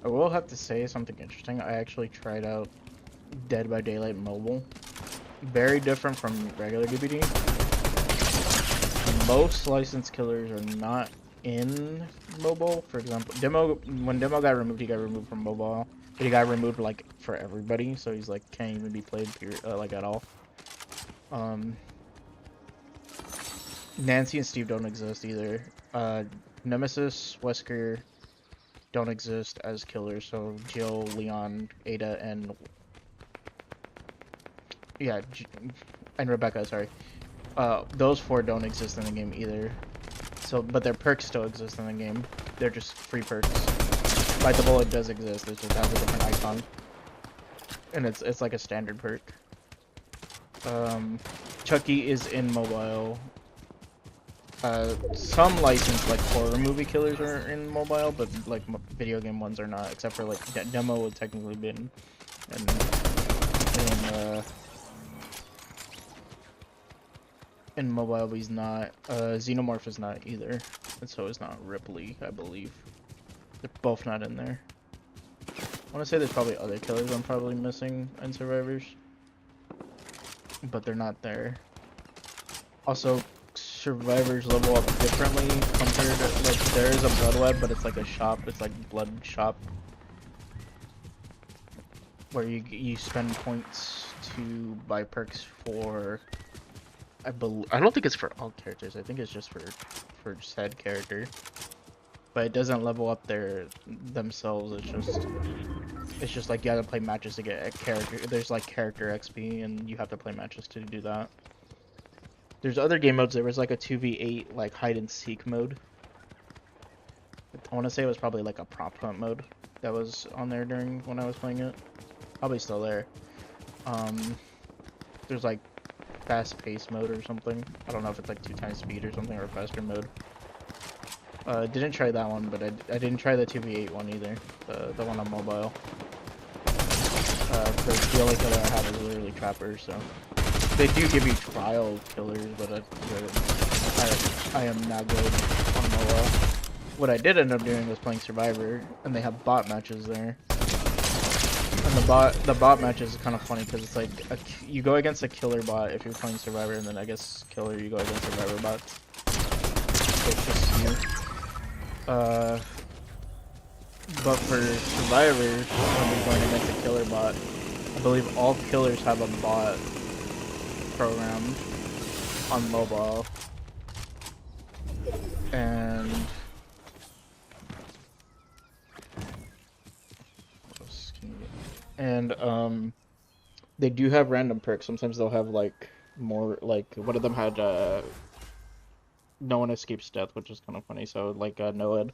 S1: I will have to say something interesting. I actually tried out Dead by Daylight mobile. Very different from regular DBD. Most licensed killers are not in mobile. For example, when Demo got removed, he got removed from mobile. But he got removed like for everybody, so he's like can't even be played like at all. Nancy and Steve don't exist either. Nemesis, Wesker don't exist as killers, so Jill, Leon, Ada, and yeah, and Rebecca, sorry. Those four don't exist in the game either. So, but their perks still exist in the game. They're just free perks. Bite the Bullet does exist, it just has a different icon. And it's like a standard perk. Chucky is in mobile. Some licensed like horror movie killers are in mobile, but like video game ones are not, except for like Demo would technically been in mobile, but he's not. Xenomorph is not either, and so is not Ripley, I believe. They're both not in there. I want to say there's probably other killers I'm probably missing in Survivors, but they're not there. Also, Survivors level up differently compared to, like, there is a blood web, but it's like a shop. It's like blood shop, where you spend points to buy perks for. I don't think it's for all characters. I think it's just for said character. But it doesn't level up themselves. It's just like you have to play matches to get a character. There's like character XP, and you have to play matches to do that. There's other game modes. There was like a 2v8 like hide and seek mode. I want to say it was probably like a prop hunt mode that was on there during when I was playing it. Probably still there. There's like fast pace mode or something. I don't know if it's like 2 times speed or something, or faster mode. Didn't try that one, but I didn't try the 2v8 one either. The one on mobile. Because the only killer I have is literally trappers, so. They do give you trial killers, but I am not good on mobile. What I did end up doing was playing Survivor, and they have bot matches there. And the bot matches is kind of funny because it's like you go against a killer bot if you're playing Survivor, and then I guess killer you go against Survivor bots. So it's just you. But for survivors, when you're going against a killer bot, I believe all killers have a bot programmed on mobile. And what else can you get? And they do have random perks. Sometimes they'll have like more, like one of them had no one escapes death, which is kind of funny. So like Noed.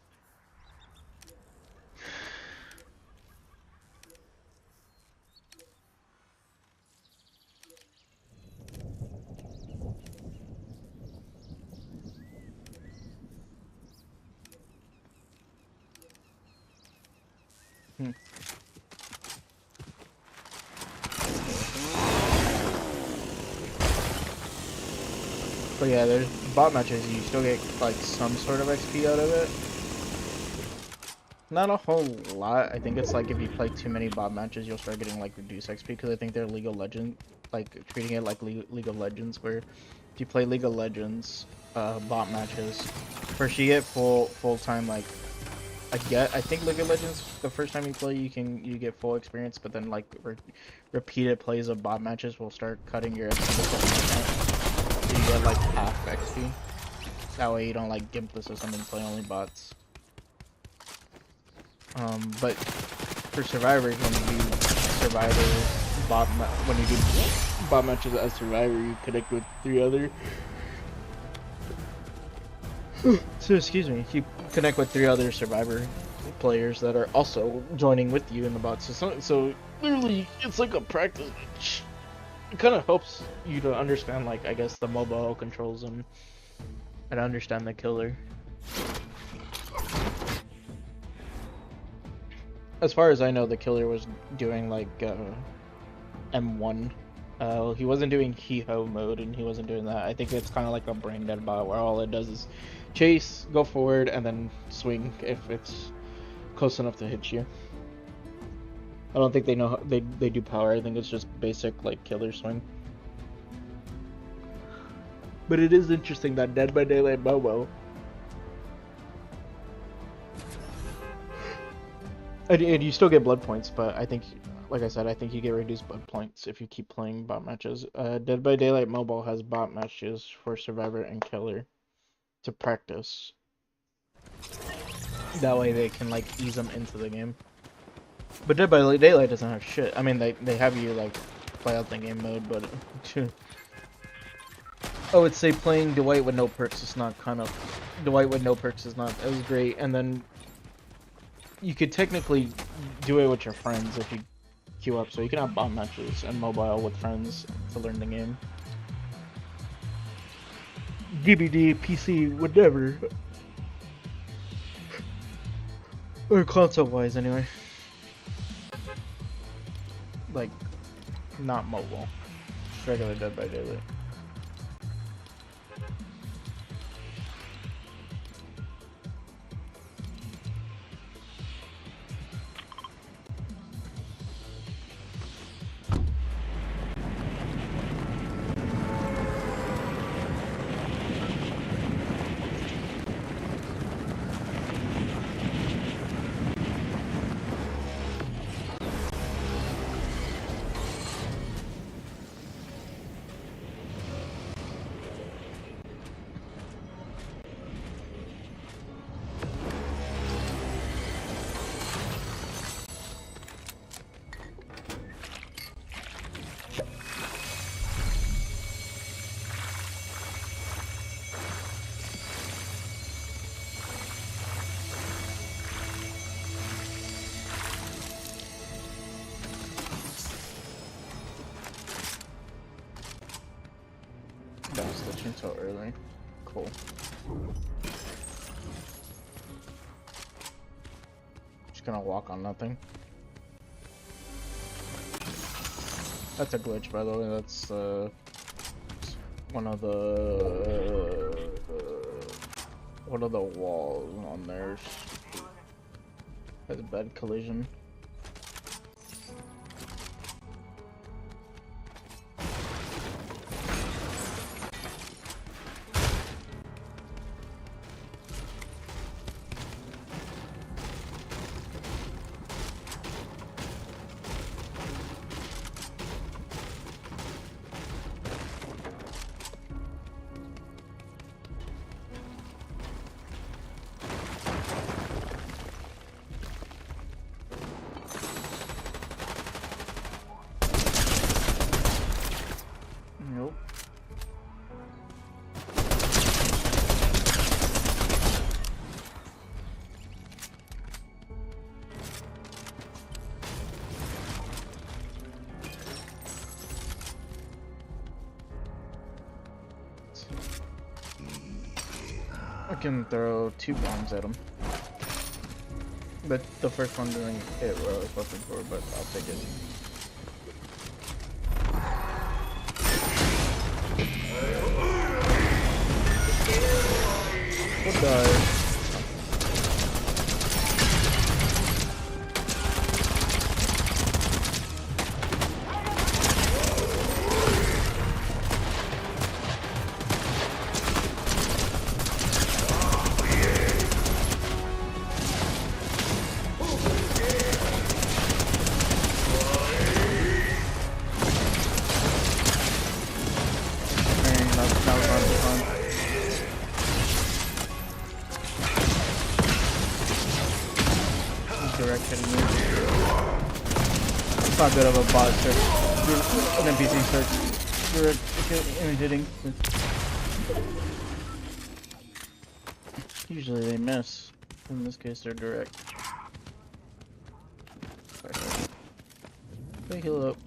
S1: But yeah, there's bot matches, you still get like some sort of XP out of it. Not a whole lot. I think it's like if you play too many bot matches, you'll start getting like reduced XP, because I think they're League of Legends, like treating it like League of Legends, where if you play League of Legends bot matches, first you get full time, like I think League of Legends, the first time you play you get full experience, but then like repeated plays of bot matches will start cutting your XP. So you get like half XP. That way you don't like gimp the system and play only bots. But for survivors, when you do bot matches as survivor, you connect with 3 other. So excuse me, you connect with 3 other survivor players that are also joining with you in the bots. So literally, it's like a practice match. It kind of helps you to understand, like, I guess, the mobile controls and understand the killer. As far as I know, the killer was doing like M1. He wasn't doing He-Ho mode, and he wasn't doing that. I think it's kind of like a brain dead bot where all it does is chase, go forward, and then swing if it's close enough to hit you. I don't think they know they do power. I think it's just basic like killer swing. But it is interesting that Dead by Daylight Bobo. And you still get blood points, but I think, like I said, I think you get reduced blood points if you keep playing bot matches. Dead by Daylight Mobile has bot matches for Survivor and Killer to practice. That way they can like ease them into the game. But Dead by Daylight doesn't have shit. I mean, they have you like play out the game mode, but I would say playing Dwight with no perks is not Dwight with no perks is not as great. And then you could technically do it with your friends if you queue up, so you can have bot matches and mobile with friends to learn the game. DVD, PC, whatever. Or console wise, anyway. Like, not mobile. Just regular Dead by Daylight. so early. Cool. Just gonna walk on nothing. That's a glitch, by the way. That's one of the walls on there has a bad collision. Nope. I can throw 2 bombs at him. But the first one didn't hit what I was looking for, but I'll take it. We'll die. Direction. It's not good of a bot search. An NPC search. You're imitating. Usually they miss. In this case, they're direct. They heal up.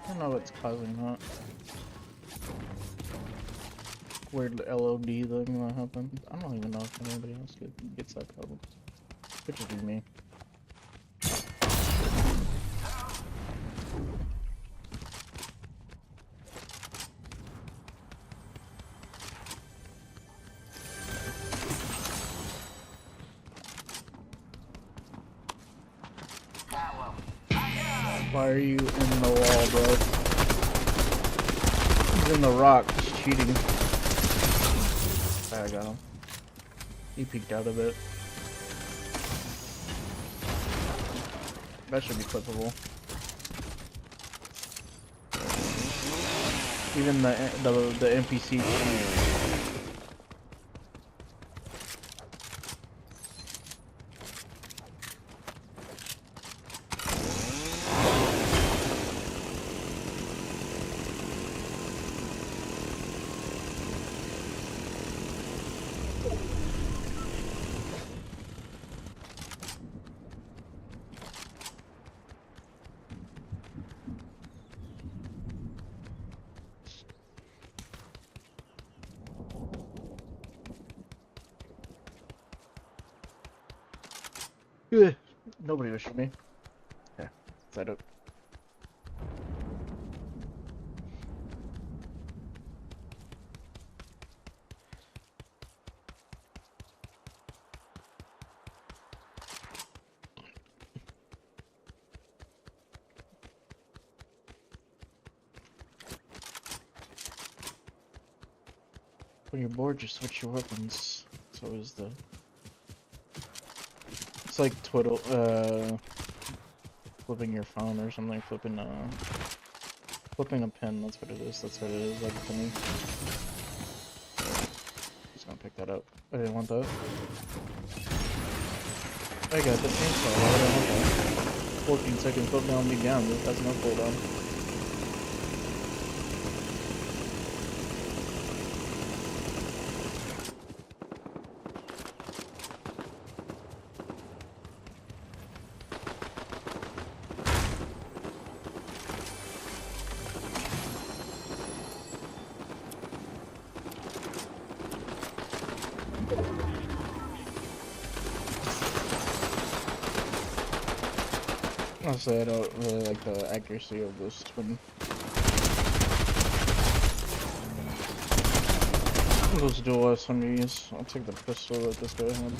S1: I don't know what's causing that. Weird LOD thing that happened. I don't even know if anybody else gets that problem. Could just be me. Why are you in the wall, bro? He's in the rock, just cheating. I got him. He peeked out of it. That should be clippable. Even the NPC cheat. Ugh. Nobody wished me. Yeah, set up. When you're bored, just switch your weapons. It's always the... It's like flipping your phone or something, flipping Flipping a pin, that's what it is. That's what it is, like for me. Just gonna pick that up. I didn't want that. I got the chainsaw. Why would I want that? 14 seconds, go down, be down. This has no cooldown. Honestly, I don't really like the accuracy of this twin. Those dual SMGs. I'll take the pistol that this guy had.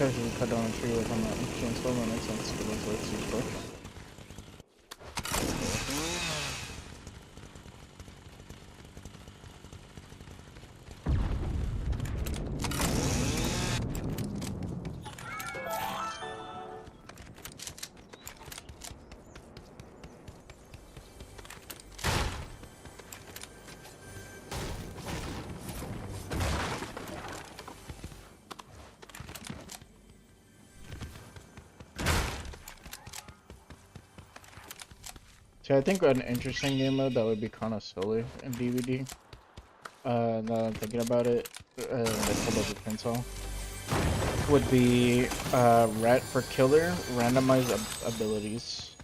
S1: Actually cut down a tree like on that chainsaw, that makes sense because it's like super quick. So I think an interesting game mode that would be kind of silly in DVD. Now that I'm thinking about it, when I pulled up the pencil, would be for killer randomize abilities.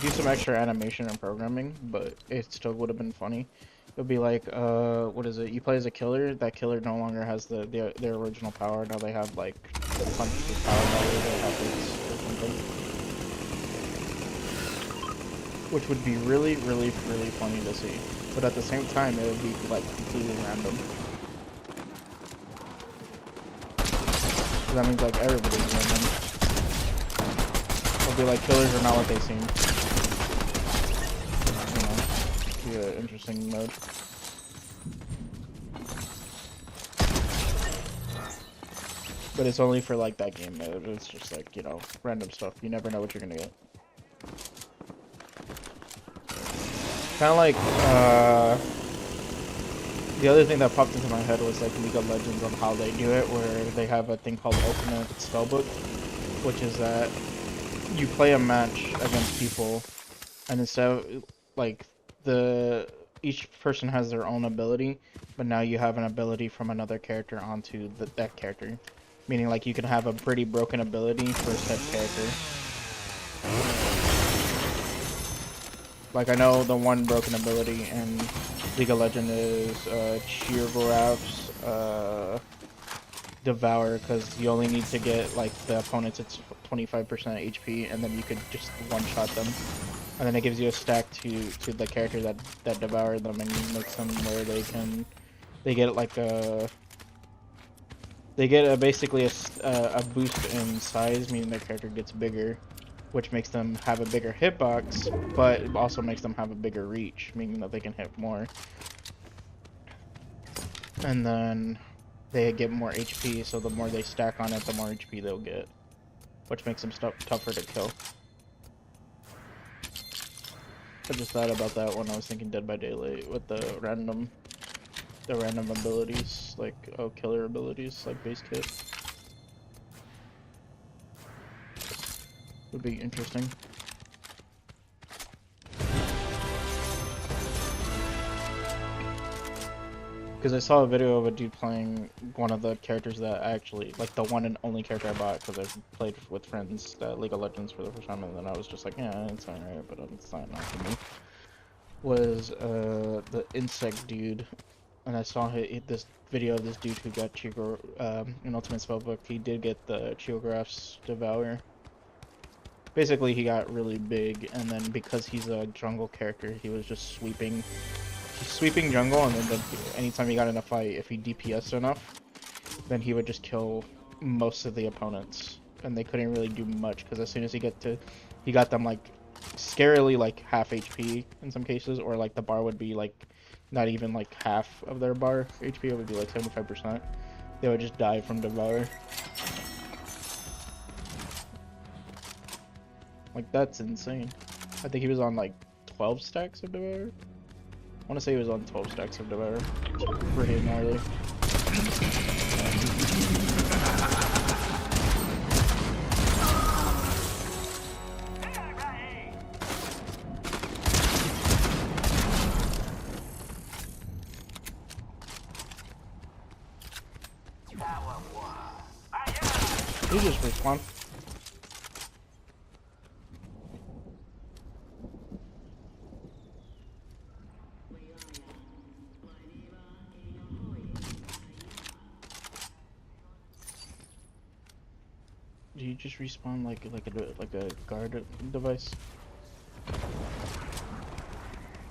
S1: Do some extra animation and programming, but it still would have been funny. It would be like, what is it? You play as a killer. That killer no longer has their original power. Now they have like the punch power value they have or something. Which would be really, really, really funny to see. But at the same time, it would be like completely random. So that means like everybody's random. It'll be like killers are not what they seem. You know, be an interesting mode. But it's only for like that game mode. It's just like, you know, random stuff. You never know what you're gonna get. Kind of like, the other thing that popped into my head was like League of Legends on how they do it, where they have a thing called Ultimate Spellbook, which is that you play a match against people, and instead of, like, each person has their own ability, but now you have an ability from another character onto that character. Meaning, like, you can have a pretty broken ability for said character. Like, I know the one broken ability in League of Legends is Cheergoraph's Devour, because you only need to get, like, the opponents at 25% HP, and then you could just one-shot them. And then it gives you a stack to the character that devoured them, and makes them where they get, like, basically a boost in size, meaning their character gets bigger, which makes them have a bigger hitbox, but it also makes them have a bigger reach, meaning that they can hit more. And then they get more HP, so the more they stack on it, the more HP they'll get, which makes them tougher to kill. I just thought about that when I was thinking Dead by Daylight with the random abilities, like killer abilities, like base kit. Would be interesting. Because I saw a video of a dude playing one of the characters that I actually, like the one and only character I bought because I played with friends League of Legends for the first time, and then I was just like, yeah, it's alright, but it's not for me. Was the insect dude, and I saw this video of this dude who got in Ultimate Spellbook. He did get the Cheergoraph's Devour. Basically, he got really big, and then because he's a jungle character, he was just sweeping jungle, and then anytime he got in a fight, if he DPS enough, then he would just kill most of the opponents, and they couldn't really do much because as soon as he got them like scarily like half HP in some cases, or like the bar would be like not even like half of their bar HP, it would be like 75%. They would just die from Devour. Like, that's insane. I think he was on like 12 stacks of Devour. I want to say he was on 12 stacks of Devour. Pretty gnarly. He just respawned. Do you just respawn like a guard device?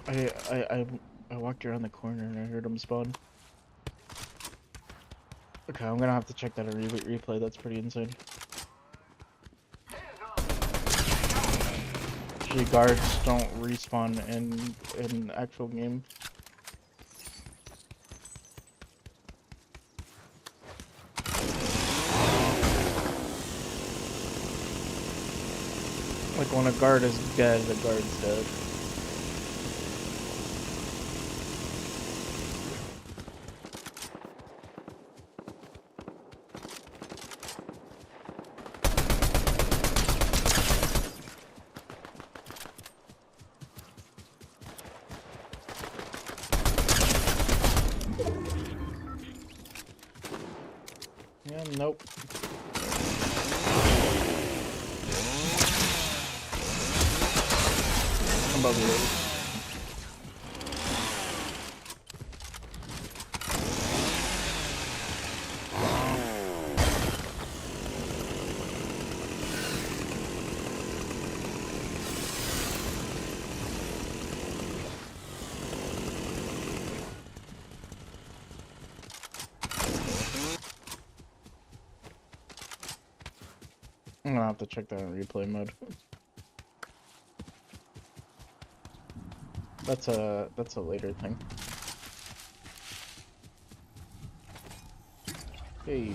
S1: I walked around the corner and I heard him spawn. Okay, I'm gonna have to check that a replay. That's pretty insane. Usually guards don't respawn in actual game. Like when a guard is dead, the guard's dead. Yeah, nope. I'm above you. I'm gonna have to check that in replay mode. That's a later thing. Hey.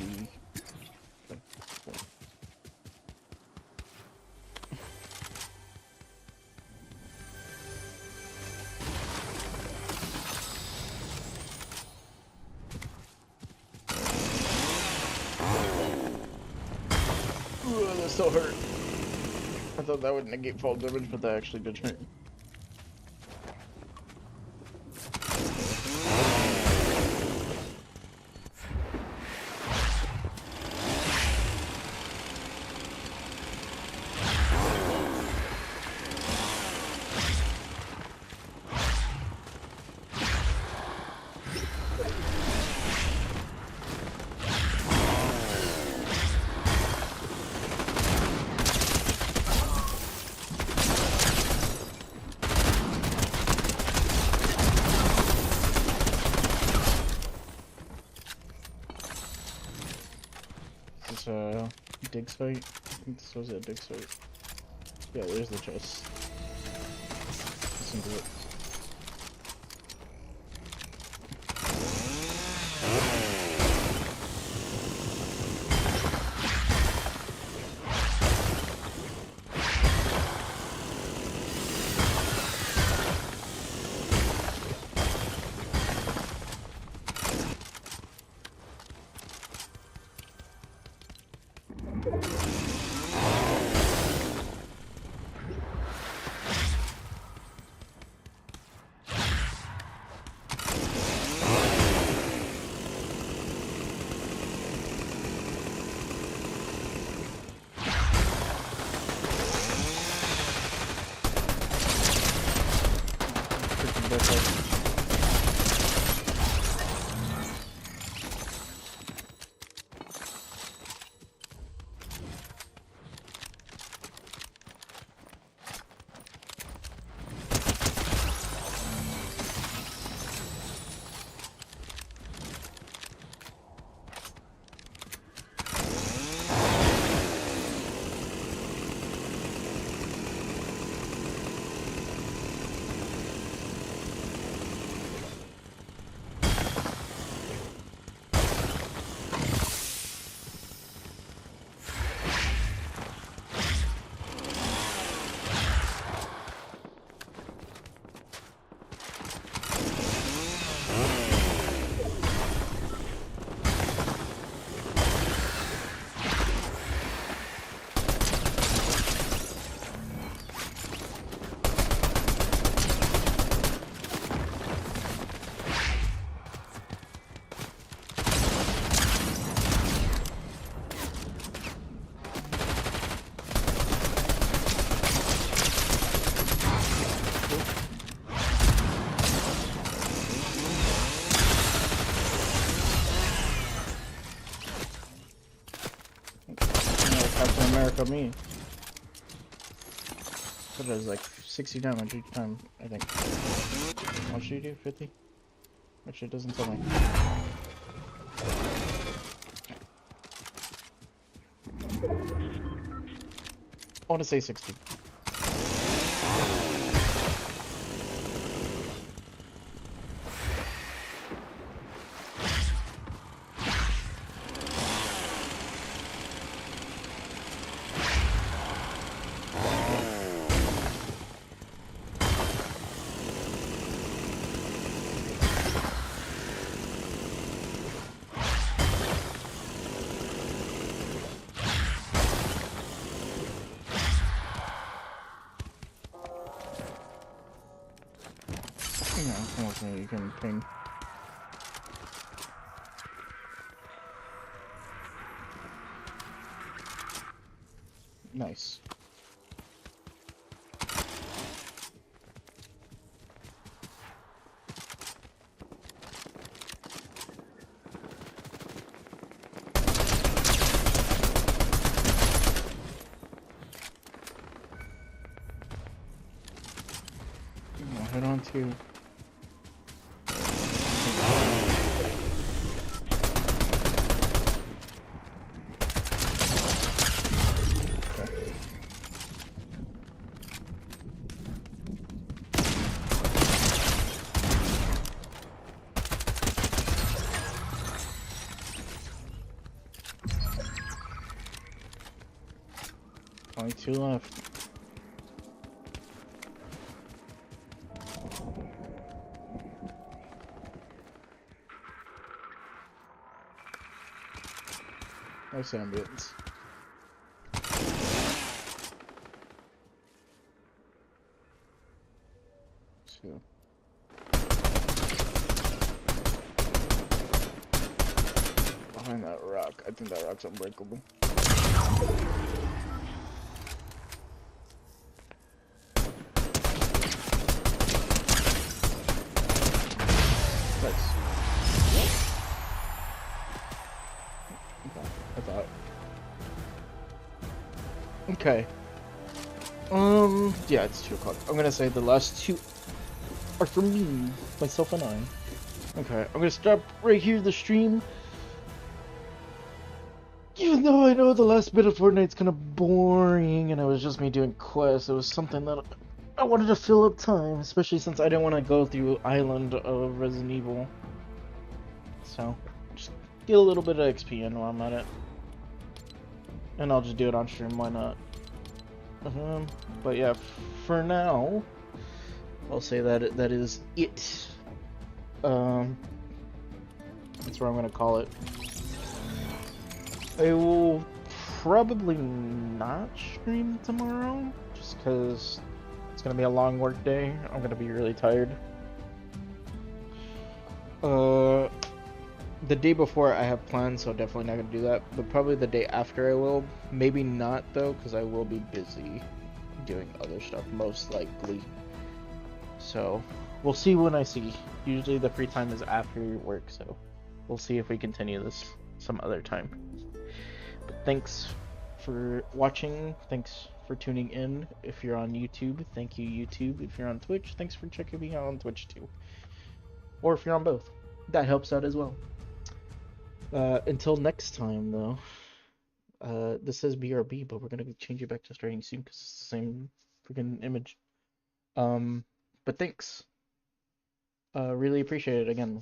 S1: Ooh, that still hurt. I thought that would negate fall damage, but that actually did hurt. This dig site? I think this was a dig site. Yeah, there's the chest. Listen to it. mark on me. That does like 60 damage each time, I think. How much do you do? 50? Which it doesn't tell me. I want to say 60. Yeah, unfortunately you can ping. Nice. I'll head on to... Only 2 left. Nice ambience. So. Behind that rock. I think that rock's unbreakable. Nice. I thought. Okay. Yeah, it's 2 o'clock. I'm gonna say the last 2 are for me, myself and I. Okay, I'm gonna stop right here the stream. Even though I know the last bit of Fortnite's kind of boring and it was just me doing quests, it was something that I wanted to fill up time, especially since I didn't want to go through Island of Resident Evil. So, just get a little bit of XP in while I'm at it. And I'll just do it on stream, why not? But yeah, for now, I'll say that that is it. That's what I'm gonna call it. I will probably not stream tomorrow, just because it's gonna be a long work day. I'm gonna be really tired. The day before I have plans, so definitely not gonna do that. But probably the day after I will. Maybe not though, because I will be busy doing other stuff, most likely. So we'll see when I see. Usually the free time is after work, so we'll see if we continue this some other time. But thanks for watching. Thanks for tuning in. If you're on YouTube, thank you YouTube. If you're on Twitch, thanks for checking me out on Twitch too. Or if you're on both, that helps out as well. Until next time, though, this says BRB, but we're gonna change it back to starting soon because it's the same freaking image. But thanks. Really appreciate it again.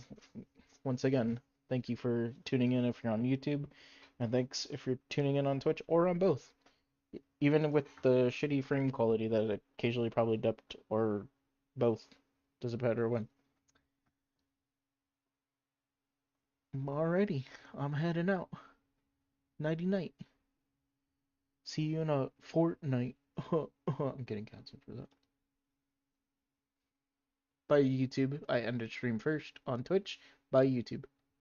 S1: Once again, thank you for tuning in if you're on YouTube, and thanks if you're tuning in on Twitch or on both. Even with the shitty frame quality that occasionally probably dipped, or both. Doesn't matter when. Alrighty, I'm heading out. Nighty night. See you in a fortnight. I'm getting canceled for that. Bye YouTube. I ended stream first on Twitch. Bye YouTube.